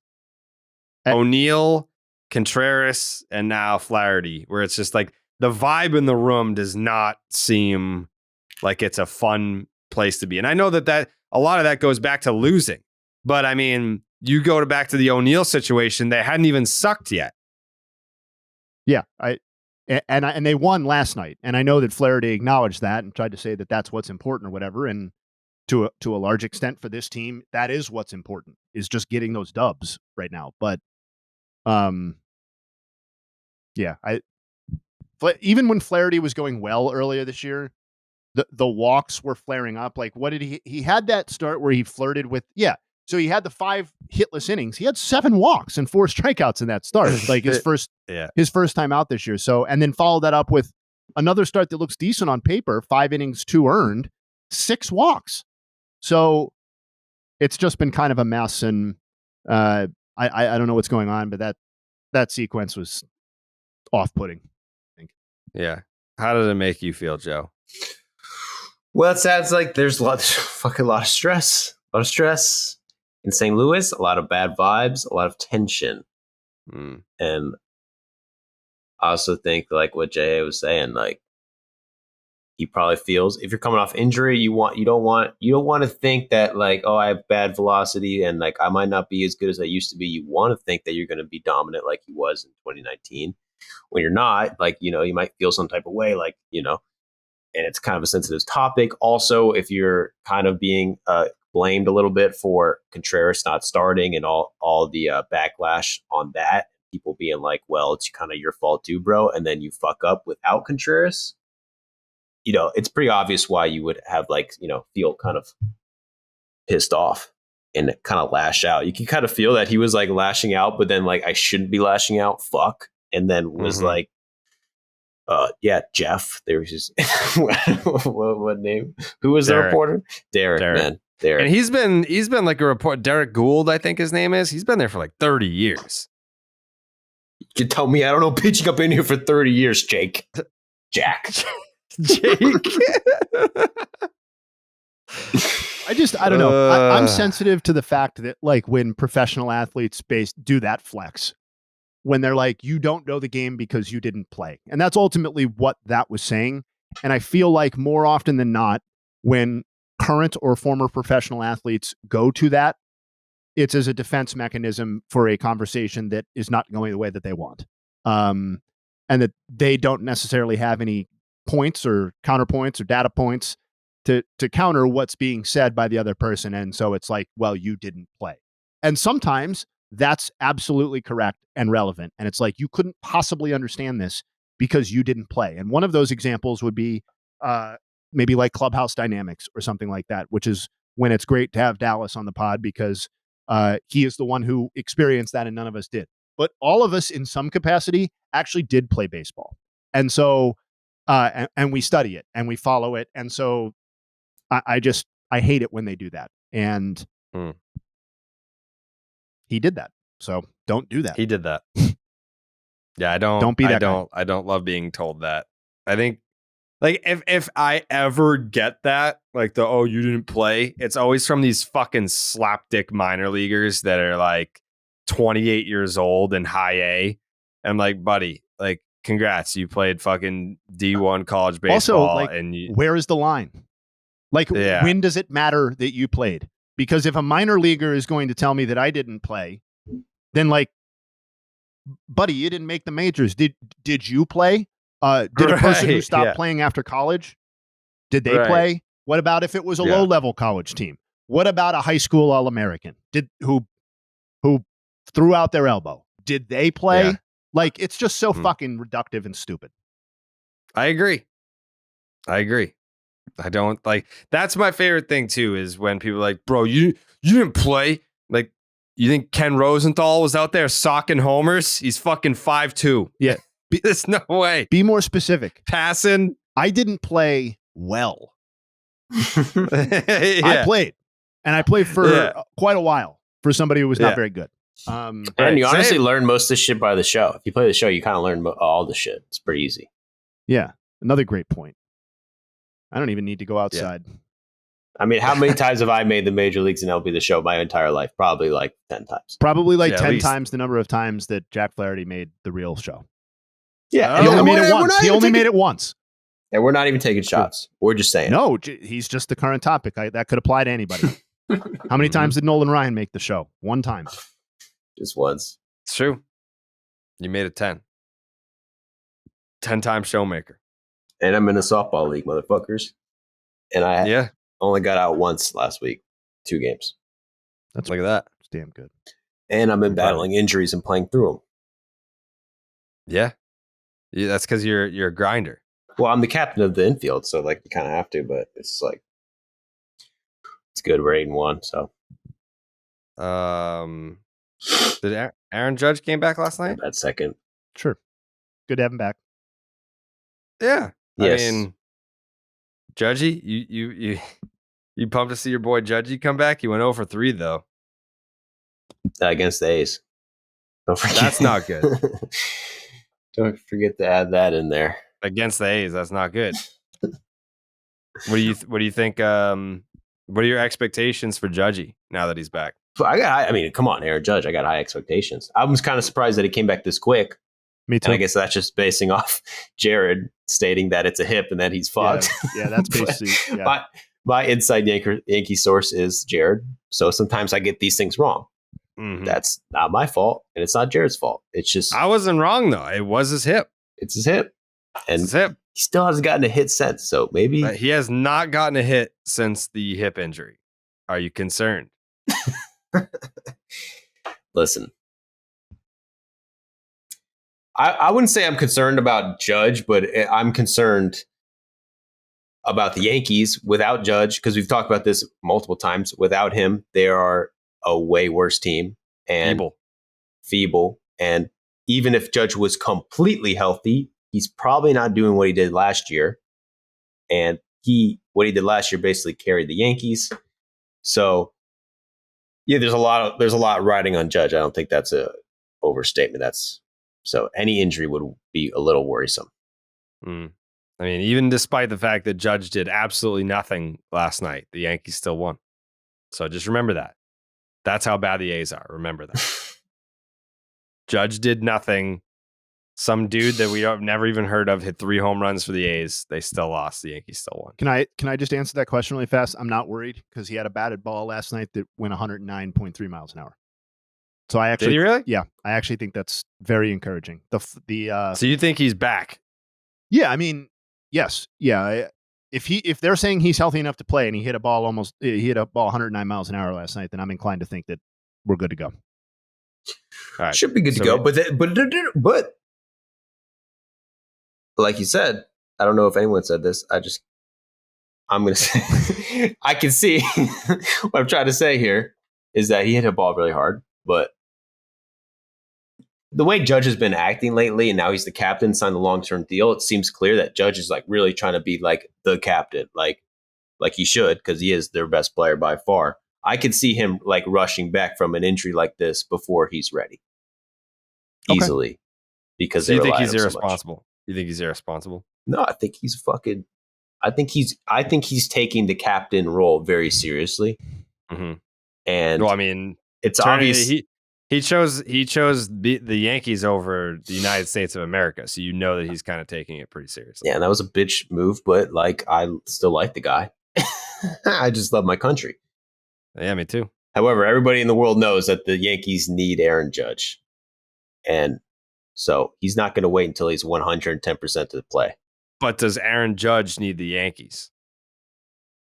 O'Neill, Contreras, and now Flaherty, where it's just the vibe in the room does not seem like it's a fun place to be. And I know that a lot of that goes back to losing, but I mean, you go back to the O'Neill situation, they hadn't even sucked yet. Yeah, and they won last night, and I know that Flaherty acknowledged that and tried to say that that's what's important or whatever. And to a large extent for this team, that is what's important, is just getting those dubs right now. But even when Flaherty was going well earlier this year, the walks were flaring up. What did he had that start where he flirted with? Yeah. So he had the 5 hitless innings. He had 7 walks and 4 strikeouts in that start. His first time out this year. So, and then followed that up with another start that looks decent on paper, 5 innings, 2 earned, 6 walks. So it's just been kind of a mess. And I don't know what's going on, but that sequence was off-putting, I think. Yeah. How did it make you feel, Joe? Well, it sounds like there's a lot of stress. A lot of stress. In St. Louis, a lot of bad vibes, a lot of tension. And I also think what J.A. was saying, he probably feels if you're coming off injury, you don't want to think that I have bad velocity and I might not be as good as I used to be. You want to think that you're going to be dominant like he was in 2019. When you're not, you might feel some type of way, and it's kind of a sensitive topic. Also, if you're kind of being blamed a little bit for Contreras not starting and all the backlash on that, people being well, it's kind of your fault too, bro, and then you fuck up without Contreras, it's pretty obvious why you would have feel kind of pissed off and kind of lash out. You can kind of feel that he was lashing out, but then I shouldn't be lashing out, fuck, and then was Jeff, there was his what name? Who was Derek. The reporter? Derek, man. Derek. And he's been a report. Derek Gould, I think his name is. He's been there for 30 years. You can tell me I don't know pitching up in here for 30 years, Jake. Jack. Jake. I don't know. I'm sensitive to the fact that when professional athletes do that flex, when they're you don't know the game because you didn't play. And that's ultimately what that was saying. And I feel more often than not, when current or former professional athletes go to that, it's as a defense mechanism for a conversation that is not going the way that they want. And that they don't necessarily have any points or counterpoints or data points to counter what's being said by the other person. And so it's well, you didn't play. And sometimes that's absolutely correct and relevant. And it's you couldn't possibly understand this because you didn't play. And one of those examples would be maybe clubhouse dynamics or something like that, which is when it's great to have Dallas on the pod because he is the one who experienced that and none of us did. But all of us in some capacity actually did play baseball. And so, and we study it and we follow it. And so I hate it when they do that. And he did that. So don't do that. He did that. Yeah, I don't. Don't be that I don't love being told that. I think, like, if I ever get that, like you didn't play, it's always from these fucking slapdick minor leaguers that are like 28 years old and high A. I'm like, buddy, like, congrats, you played fucking D1 college baseball. Also, like, and where is the line? Like, when does it matter that you played? Because if a minor leaguer is going to tell me that I didn't play, then, like, buddy, you didn't make the majors. Did you play? Did a person who stopped playing after college, did they play? What about if it was a low-level college team? What about a high school All-American who threw out their elbow? Did they play? Yeah. Like, it's just so fucking reductive and stupid. I agree. I don't like. That's my favorite thing too. Is when people are like, bro, you didn't play. Like, you think Ken Rosenthal was out there socking homers? He's fucking 5'2". Yeah. There's no way. Be more specific. Passing. I didn't play well. Yeah. I played. And I played for quite a while for somebody who was not very good. And you honestly learn most of the shit by the show. If you play the show, you kind of learn all the shit. It's pretty easy. Yeah. Another great point. I don't even need to go outside. Yeah. I mean, how many times have I made the major leagues and LB the show my entire life? Probably like 10 times. Probably like 10 times the number of times that Jack Flaherty made the real show. Yeah. He only made it once. He only made it once. And we're not even taking shots. We're just saying. No, he's just the current topic. That could apply to anybody. How many times did Nolan Ryan make the show? One time. Just once. It's true. You made it 10. 10-time showmaker. And I'm in a softball league, motherfuckers. And I only got out once last week. 2 games. Look at that. It's damn good. And I'm battling injuries and playing through them. Yeah. That's because you're a grinder. Well, I'm the captain of the infield, so like you kind of have to, but it's like it's good. We're 8-1, so. Did Aaron Judge came back last night? That second. Sure. Good to have him back. Yeah. Yes. I mean, Judgy, you pumped to see your boy Judgy come back? He went 0 for 3 though. Against the A's. Don't forget. That's not good. Don't forget to add that in there. Against the A's, that's not good. What do you think? What are your expectations for Judgy now that he's back? I mean, come on, Aaron Judge. I got high expectations. I was kind of surprised that he came back this quick. Me too. And I guess that's just basing off Jared stating that it's a hip and that he's fucked. Yeah, that's basically. Yeah. My inside Yankee source is Jared. So sometimes I get these things wrong. Mm-hmm. That's not my fault, and it's not Jared's fault. It's just I wasn't wrong though. It was his hip. It's his hip, and his hip. He still hasn't gotten a hit since. So maybe he has not gotten a hit since the hip injury. Are you concerned? Listen, I wouldn't say I'm concerned about Judge, but I'm concerned about the Yankees without Judge, because we've talked about this multiple times. Without him, they are a way worse team and feeble. And even if Judge was completely healthy, he's probably not doing what he did last year. And what he did last year basically carried the Yankees. So yeah, there's a lot riding on Judge. I don't think that's a overstatement. So any injury would be a little worrisome. I mean, even despite the fact that Judge did absolutely nothing last night, the Yankees still won. So just remember that. That's how bad the A's are. Remember that. Judge did nothing. Some dude that we have never even heard of hit 3 home runs for the A's. They still lost. The Yankees still won. Can I just answer that question really fast? I'm not worried because he had a batted ball last night that went 109.3 miles an hour. So I actually, did he really? Yeah, I actually think that's very encouraging. So you think he's back? Yeah, I mean, yes, yeah. If they're saying he's healthy enough to play and he hit a ball 109 miles an hour last night, then I'm inclined to think that we're good to go. All right. Should be good to go, but like you said, I don't know if anyone said this. I'm going to say, I can see what I'm trying to say here is that he hit a ball really hard, but the way Judge has been acting lately, and now he's the captain, signed the long-term deal, it seems clear that Judge is like really trying to be like the captain, like he should, because he is their best player by far. I could see him like rushing back from an injury like this before he's ready. Easily. Because So you think rely he's on him so much. irresponsible? You think he's irresponsible? No, I think he's fucking. I think he's taking the captain role very seriously. Mm-hmm. And well, I mean, it's obvious he chose the Yankees over the United States of America, so you know that he's kind of taking it pretty seriously. Yeah, and that was a bitch move, but like I still like the guy. I just love my country. Yeah, me too. However, everybody in the world knows that the Yankees need Aaron Judge, and so he's not going to wait until he's 110% to play. But does Aaron Judge need the Yankees?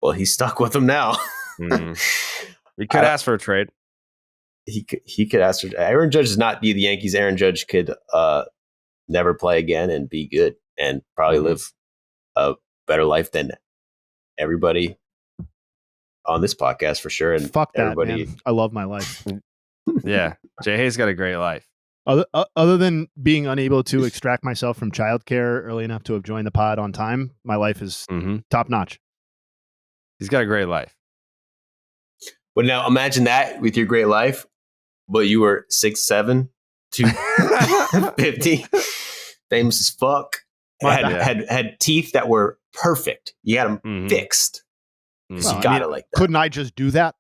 Well, he's stuck with them now. He could ask for a trade. He could ask for. Aaron Judge does not need the Yankees. Aaron Judge could never play again and be good and probably live a better life than everybody on this podcast for sure. And fuck that, everybody. man. I love my life. Yeah, Jay Hayes got a great life. Other than being unable to extract myself from childcare early enough to have joined the pod on time, my life is top notch. He's got a great life. But now imagine that with your great life, but you were 6'7", 250, famous as fuck. Had teeth that were perfect. You had them fixed. So you got it like that. Couldn't I just do that?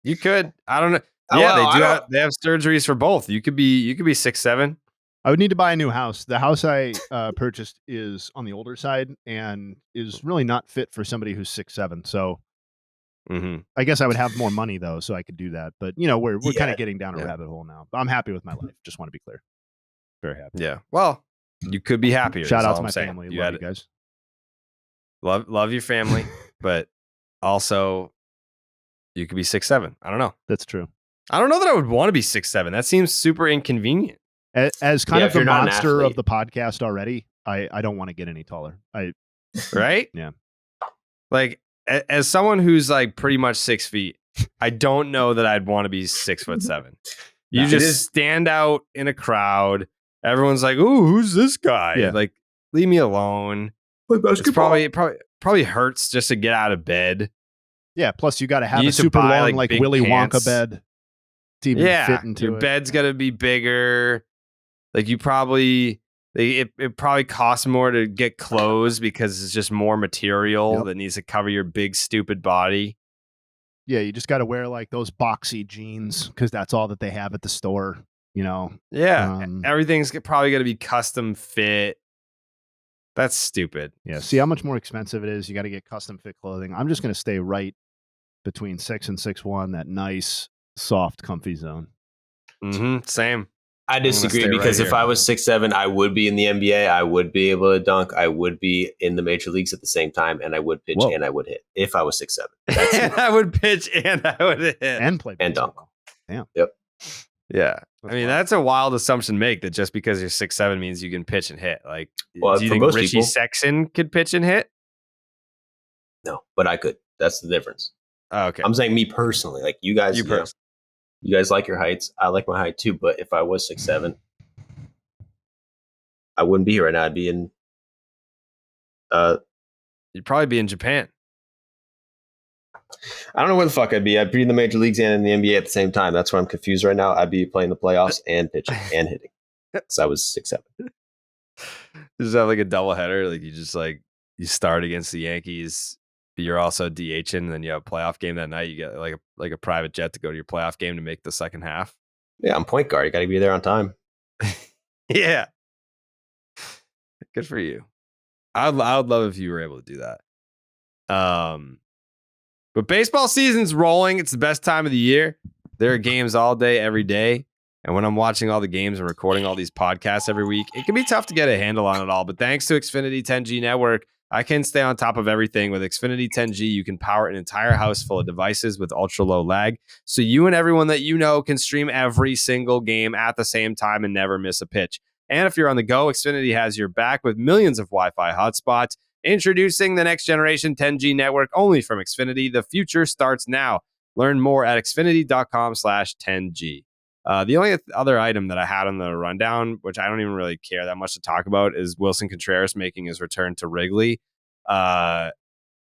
You could. I don't know. Yeah, they have surgeries for both. You could be 6'7". I would need to buy a new house. The house I purchased is on the older side and is really not fit for somebody who's 6'7". So I guess I would have more money though, so I could do that. But we're kind of getting down a rabbit hole now. I'm happy with my life. Just want to be clear. Very happy. Yeah. Well, you could be happier. Shout out to my family. Love you guys. Love your family, but also you could be 6'7". I don't know. That's true. I don't know that I would want to be 6'7". That seems super inconvenient. As kind of the monster of the podcast already, I don't want to get any taller. Right? Yeah. Like as someone who's like pretty much 6 feet, I don't know that I'd want to be 6'7". You just stand out in a crowd. Everyone's like, "Ooh, who's this guy?" Yeah. Like, leave me alone. It's probably hurts just to get out of bed. Yeah. Plus, you got to have a super long, like Willy Wonka bed to even fit into your bed's got to be bigger. Like it probably costs more to get clothes because it's just more material that needs to cover your big stupid body. Yeah, you just got to wear like those boxy jeans because that's all that they have at the store. Yeah, everything's probably going to be custom fit. That's stupid. Yeah, see how much more expensive it is. You got to get custom fit clothing. I'm just going to stay right between 6 and 6'1", that nice, soft, comfy zone. Same. I disagree because if I was 6'7", I would be in the NBA. I would be able to dunk. I would be in the major leagues at the same time, and I would pitch and I would hit if I was 6'7". And I would pitch and I would hit and play and dunk. Damn. Yep. Yeah. I mean, that's a wild assumption to make that just because you're 6'7" means you can pitch and hit. Like, well, do you think Richie Sexton could pitch and hit? No, but I could. That's the difference. Oh, okay. I'm saying me personally. Like you guys, you guys like your heights. I like my height too. But if I was 6'7", I wouldn't be here right now. I'd be in. You'd probably be in Japan. I don't know where the fuck I'd be. I'd be in the major leagues and in the NBA at the same time. That's why I'm confused right now. I'd be playing the playoffs and pitching and hitting. So I was 6'7". Just have like a doubleheader. Like you start against the Yankees, but you're also DHing, and then you have a playoff game that night. You get like a private jet to go to your playoff game to make the second half. Yeah, I'm point guard. You got to be there on time. Yeah. Good for you. I would love if you were able to do that. But baseball season's rolling. It's the best time of the year. There are games all day, every day. And when I'm watching all the games and recording all these podcasts every week, it can be tough to get a handle on it all. But thanks to Xfinity 10G Network, I can stay on top of everything. With Xfinity 10G, you can power an entire house full of devices with ultra low lag. So you and everyone that you know can stream every single game at the same time and never miss a pitch. And if you're on the go, Xfinity has your back with millions of Wi-Fi hotspots. Introducing the next generation 10G network only from Xfinity. The future starts now. Learn more at xfinity.com/10G. The only other item that I had on the rundown, which I don't even really care that much to talk about, is Wilson Contreras making his return to Wrigley. I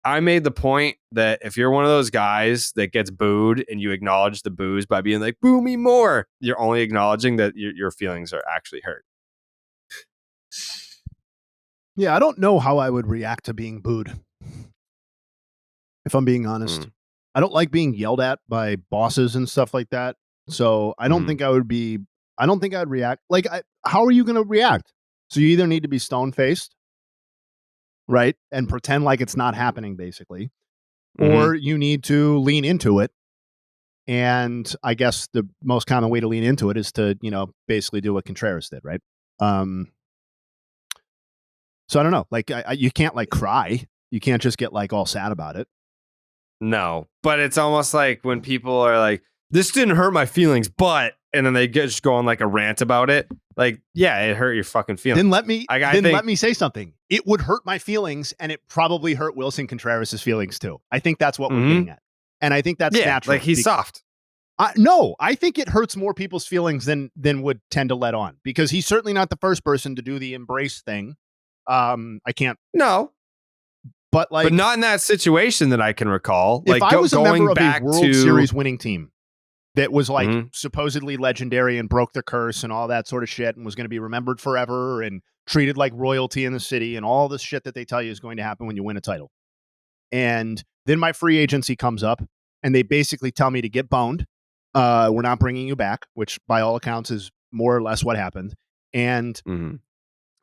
I made the point that if you're one of those guys that gets booed and you acknowledge the boos by being like, boo me more, you're only acknowledging that your feelings are actually hurt. Yeah, I don't know how I would react to being booed. If I'm being honest, I don't like being yelled at by bosses and stuff like that. So I don't think I would be. I don't think I'd react. Like, how are you going to react? So you either need to be stone faced, right, and pretend like it's not happening, basically, or you need to lean into it. And I guess the most common way to lean into it is to, basically do what Contreras did, right? So I don't know. Like, you can't like cry. You can't just get like all sad about it. No, but it's almost like when people are like, this didn't hurt my feelings, but, and then they just go on like a rant about it. Like, yeah, it hurt your fucking feelings. Then let me say something. It would hurt my feelings, and it probably hurt Wilson Contreras' feelings too. I think that's what we're getting at. And I think that's natural. Like he's soft. No, I think it hurts more people's feelings than would tend to let on, because he's certainly not the first person to do the embrace thing. I can't. No. But not in that situation that I can recall. If like I was a member of a World to Series winning team that was like supposedly legendary and broke the curse and all that sort of shit and was going to be remembered forever and treated like royalty in the city and all this shit that they tell you is going to happen when you win a title. And then my free agency comes up and they basically tell me to get boned. We're not bringing you back, which by all accounts is more or less what happened. And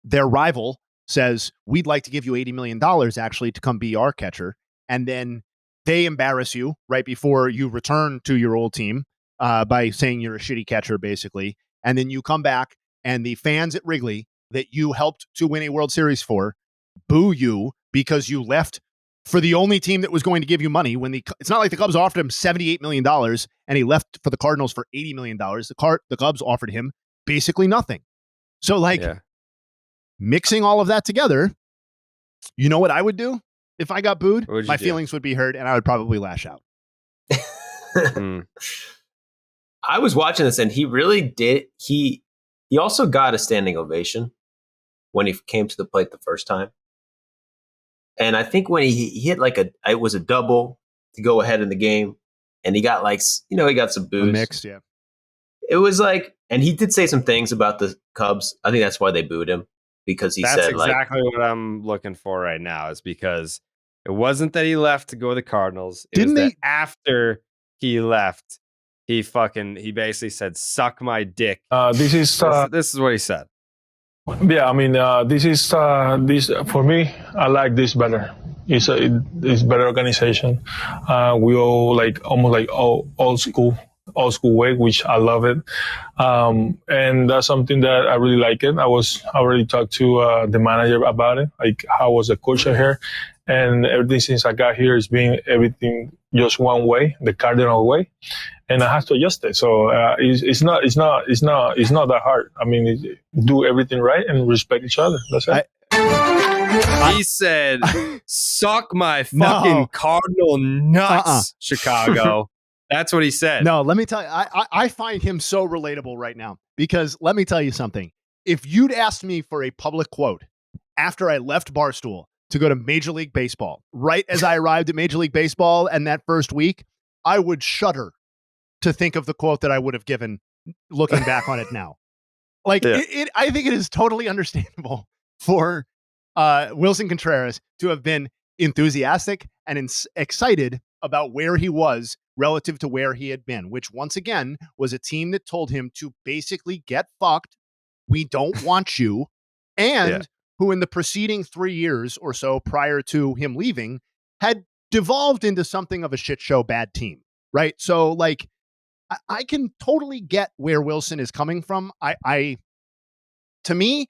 their rival says, we'd like to give you $80 million actually to come be our catcher. And then they embarrass you right before you return to your old team by saying you're a shitty catcher, basically. And then you come back and the fans at Wrigley that you helped to win a World Series for boo you because you left for the only team that was going to give you money. It's not like the Cubs offered him $78 million and he left for the Cardinals for $80 million. The Cubs offered him basically nothing. So mixing all of that together, you know what I would do if I got booed? My feelings would be hurt and I would probably lash out. I was watching this and he really did. He also got a standing ovation when he came to the plate the first time. And I think when he hit it was a double to go ahead in the game, and he got he got some boos. A mix, yeah. It was and he did say some things about the Cubs. I think that's why they booed him, because that's exactly what I'm looking for right now, is because it wasn't that he left to go to the Cardinals. It was that after he left, he basically said, suck my dick. This is what he said. Yeah, I mean, this for me, I like this better. It's better organization. We all almost old school way, which I love it. And that's something that I really like it. I already talked to the manager about it, like how was the culture here, and everything since I got here is being everything just one way, the Cardinal way, and I have to adjust it. So it's not that hard. I mean, do everything right and respect each other. That's it. He said, "Suck my fucking Cardinal nuts, Chicago." That's what he said. No, let me tell you, I find him so relatable right now, because let me tell you something. If you'd asked me for a public quote after I left Barstool to go to Major League Baseball, right as I arrived at Major League Baseball and that first week, I would shudder to think of the quote that I would have given looking back on it now. I think it is totally understandable for Wilson Contreras to have been enthusiastic and excited about where he was relative to where he had been, which once again was a team that told him to basically get fucked. We don't want you. And who in the preceding 3 years or so prior to him leaving had devolved into something of a shit show bad team. Right. So I can totally get where Wilson is coming from. To me,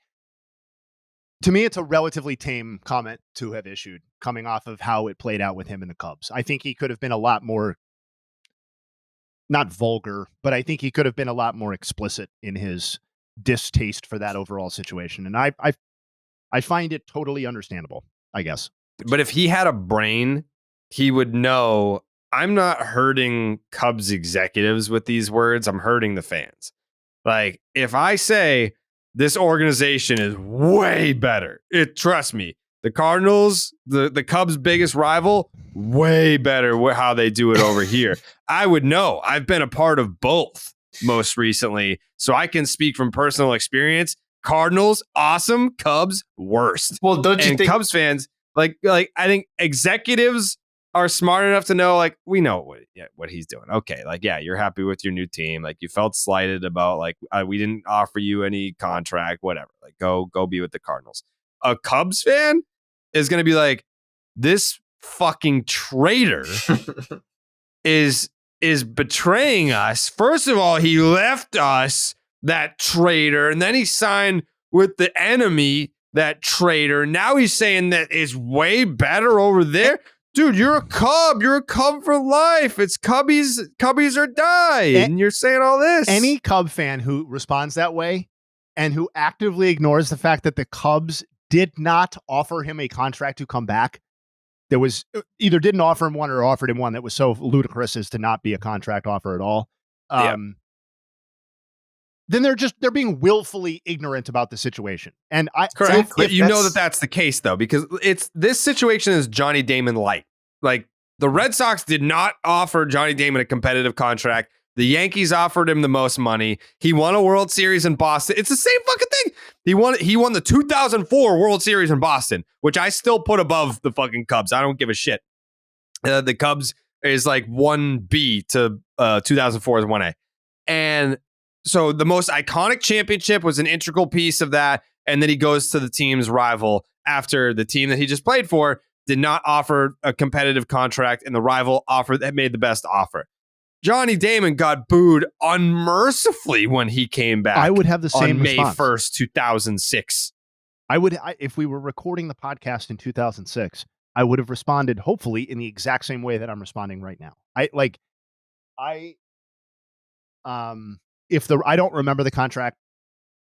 it's a relatively tame comment to have issued coming off of how it played out with him in the Cubs. I think he could have been a lot more, not vulgar, but I think he could have been a lot more explicit in his distaste for that overall situation. And I find it totally understandable, I guess. But if he had a brain, he would know, I'm not hurting Cubs executives with these words. I'm hurting the fans. Like, if I say this organization is way better, trust me, The Cardinals, the Cubs' biggest rival, way better how they do it over here. I would know. I've been a part of both most recently, so I can speak from personal experience. Cardinals, awesome. Cubs, worst. Well, don't you think Cubs fans, like I think executives are smart enough to know, like, we know what he's doing. Okay, like, yeah, you're happy with your new team. Like, you felt slighted about, like, we didn't offer you any contract, whatever. Like, go be with the Cardinals. A Cubs fan is going to be like, this fucking traitor is betraying us. First of all, he left us, that traitor, and then he signed with the enemy, that traitor. Now he's saying that it's way better over there. Dude, you're a Cub. You're a Cub for life. It's Cubbies or die. And you're saying all this. Any Cub fan who responds that way and who actively ignores the fact that the Cubs did not offer him a contract to come back, there was either didn't offer him one or offered him one that was so ludicrous as to not be a contract offer at all. Then they're being willfully ignorant about the situation. And correct. But you know that's the case though, because this situation is Johnny Damon light. Like, the Red Sox did not offer Johnny Damon a competitive contract. The Yankees offered him the most money. He won a World Series in Boston. It's the same fucking thing. He won the 2004 World Series in Boston, which I still put above the fucking Cubs. I don't give a shit. The Cubs is like 1B to 2004 is 1A. And so the most iconic championship was an integral piece of that. And then he goes to the team's rival after the team that he just played for did not offer a competitive contract, and the rival made the best offer. Johnny Damon got booed unmercifully when he came back. I would have the same on May response. 1st, 2006. If we were recording the podcast in 2006, I would have responded, hopefully, in the exact same way that I'm responding right now. I don't remember the contract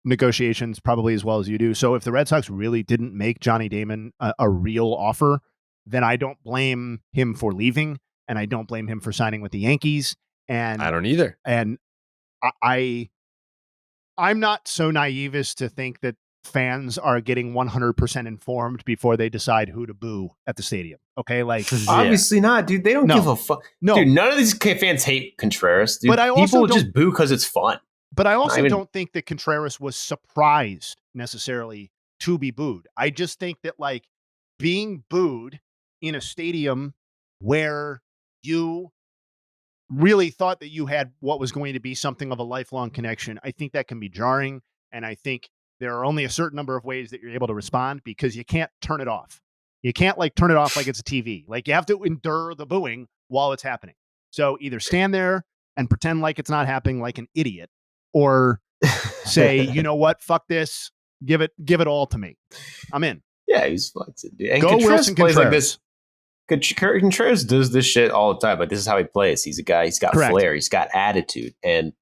negotiations probably as well as you do. So if the Red Sox really didn't make Johnny Damon a real offer, then I don't blame him for leaving, and I don't blame him for signing with the Yankees. And I don't either. And I'm not so naive as to think that fans are getting 100% informed before they decide who to boo at the stadium. Okay, like obviously not, dude. They don't give a fuck. No, dude, none of these fans hate Contreras. Dude. But I also people just boo because it's fun. But I also don't think that Contreras was surprised necessarily to be booed. I just think that, like, being booed in a stadium where you really thought that you had what was going to be something of a lifelong connection, I think that can be jarring. And I think there are only a certain number of ways that you're able to respond, because you can't turn it off. You can't turn it off like it's a TV. Like, you have to endure the booing while it's happening. So either stand there and pretend like it's not happening like an idiot, or say, you know what, fuck this, give it all to me. I'm in. Yeah, he's flexing, dude. And Go Contreras Wilson plays Contreras. like this. Contreras does this shit all the time. Like, this is how he plays. He's a guy. He's got flair. He's got attitude. And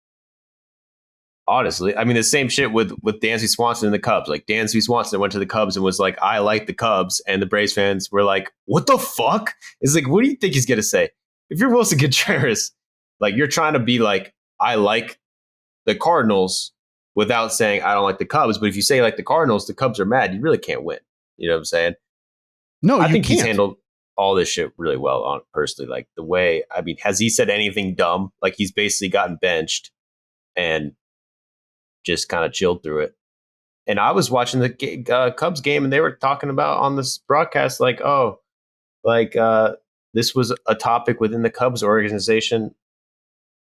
honestly, I mean, the same shit with Dansby Swanson and the Cubs. Like, Dansby Swanson went to the Cubs and was like, I like the Cubs. And the Braves fans were like, what the fuck? It's like, what do you think he's going to say? If you're Wilson Contreras, like, you're trying to be like, I like the Cardinals without saying I don't like the Cubs. But if you say like the Cardinals, the Cubs are mad, you really can't win. You know what I'm saying? No, I think he's handled all this shit really well on personally. Like, the way, I mean, has he said anything dumb? Like, he's basically gotten benched and just kind of chilled through it. And I was watching the Cubs game, and they were talking about on this broadcast, like, this was a topic within the Cubs organization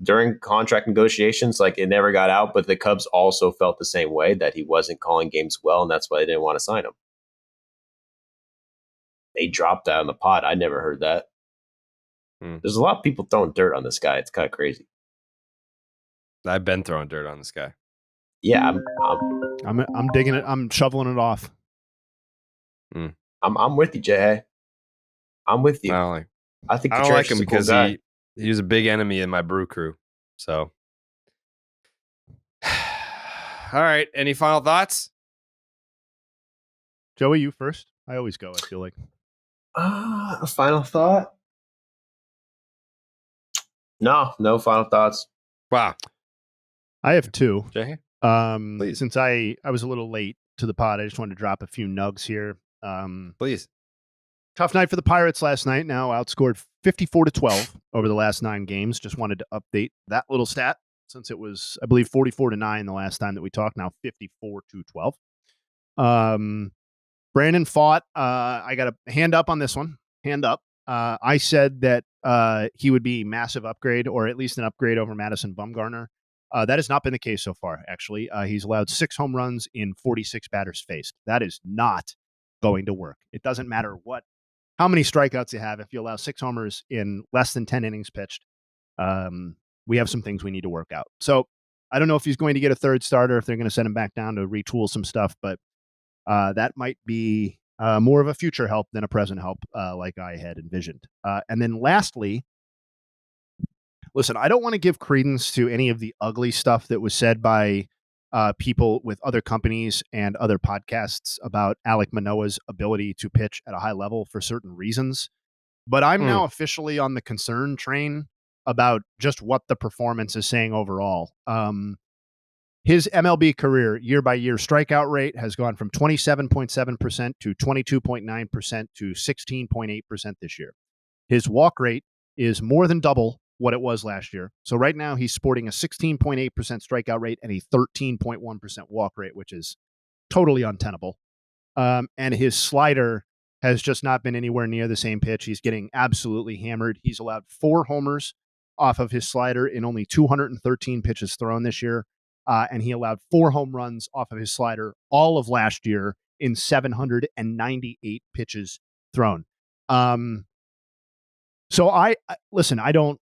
during contract negotiations. Like, it never got out, but the Cubs also felt the same way, that he wasn't calling games well, and that's why they didn't want to sign him. They dropped that on the pod. I never heard that. There's a lot of people throwing dirt on this guy. It's kind of crazy. I've been throwing dirt on this guy. Yeah, I'm digging it. I'm shoveling it off. I'm with you, Jay. I'm with you. I think I don't like him because he was a big enemy in my brew crew. So, all right. Any final thoughts? Joey, you first. I always go, I feel like. A final thought? No final thoughts. Wow. I have two. Jay? Since I was a little late to the pod, I just wanted to drop a few nugs here. Please. Tough night for the Pirates last night. Now outscored 54-12 over the last 9 games. Just wanted to update that little stat since it was, I believe, 44-9 the last time that we talked. Now 54-12. Brandon fought. I got a hand up on this one. Hand up. I said that he would be massive upgrade, or at least an upgrade over Madison Bumgarner. That has not been the case so far, actually. He's allowed 6 home runs in 46 batters faced. That is not going to work. It doesn't matter how many strikeouts you have. If you allow 6 homers in less than 10 innings pitched, we have some things we need to work out. So I don't know if he's going to get a third starter, if they're going to send him back down to retool some stuff, but that might be more of a future help than a present help, like I had envisioned. And then lastly, listen, I don't want to give credence to any of the ugly stuff that was said by people with other companies and other podcasts about Alek Manoah's ability to pitch at a high level for certain reasons. But I'm now officially on the concern train about just what the performance is saying overall. His MLB career year-by-year strikeout rate has gone from 27.7% to 22.9% to 16.8% this year. His walk rate is more than double what it was last year. So right now he's sporting a 16.8% strikeout rate and a 13.1% walk rate, which is totally untenable. And his slider has just not been anywhere near the same pitch. He's getting absolutely hammered. He's allowed 4 homers off of his slider in only 213 pitches thrown this year. And he allowed 4 home runs off of his slider all of last year in 798 pitches thrown. So I don't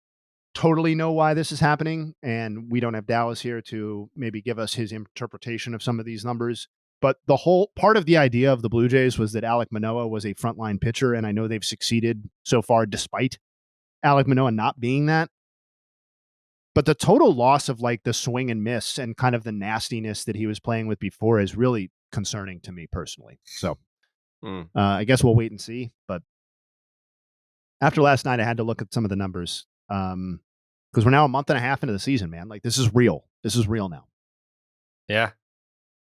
totally know why this is happening, and we don't have Dallas here to maybe give us his interpretation of some of these numbers. But the whole part of the idea of the Blue Jays was that Alek Manoah was a frontline pitcher, and I know they've succeeded so far despite Alek Manoah not being that. But the total loss of like the swing and miss and kind of the nastiness that he was playing with before is really concerning to me personally. So I guess we'll wait and see. But after last night, I had to look at some of the numbers because we're now a month and a half into the season, man. Like this is real. This is real now. Yeah.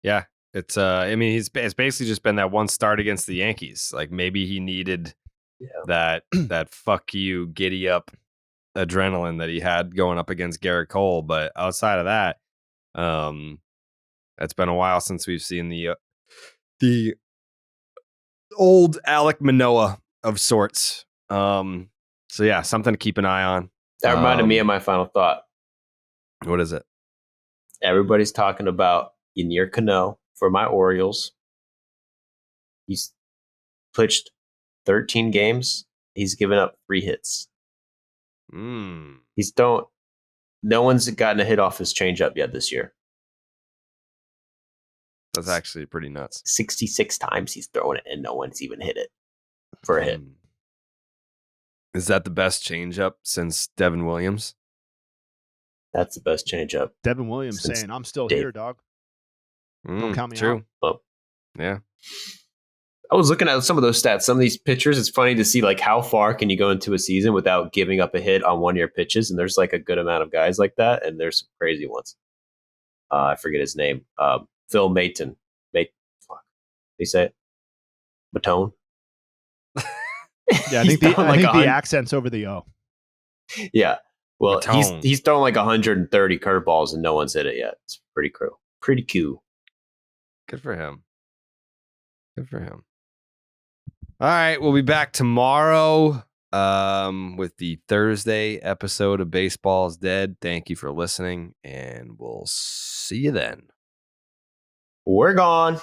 Yeah. It's it's basically just been that one start against the Yankees. Like maybe he needed that fuck you giddy up adrenaline that he had going up against Garrett Cole, but outside of that, it's been a while since we've seen the old Alek Manoah of sorts. So yeah, something to keep an eye on. That reminded me of my final thought. What is it? Everybody's talking about Yennier Cano for my Orioles. He's pitched 13 games. He's given up 3 hits. No one's gotten a hit off his changeup yet this year. That's actually pretty nuts. 66 times he's thrown it and no one's even hit it for a hit. Is that the best changeup since Devin Williams? That's the best changeup. Devin Williams saying, "I'm still here, dog. Don't count me out." Oh. Yeah. I was looking at some of those stats. Some of these pitchers, it's funny to see like how far can you go into a season without giving up a hit on one-year pitches, and there's like a good amount of guys like that, and there's some crazy ones. I forget his name. Phil Maton. Fuck. They say it. Matone. Yeah, I think the accent's over the O. Yeah. Well, Matone. he's thrown like 130 curveballs and no one's hit it yet. It's pretty cool. Pretty cool. Good for him. Good for him. All right, we'll be back tomorrow with the Thursday episode of Baseball's Dead. Thank you for listening, and we'll see you then. We're gone.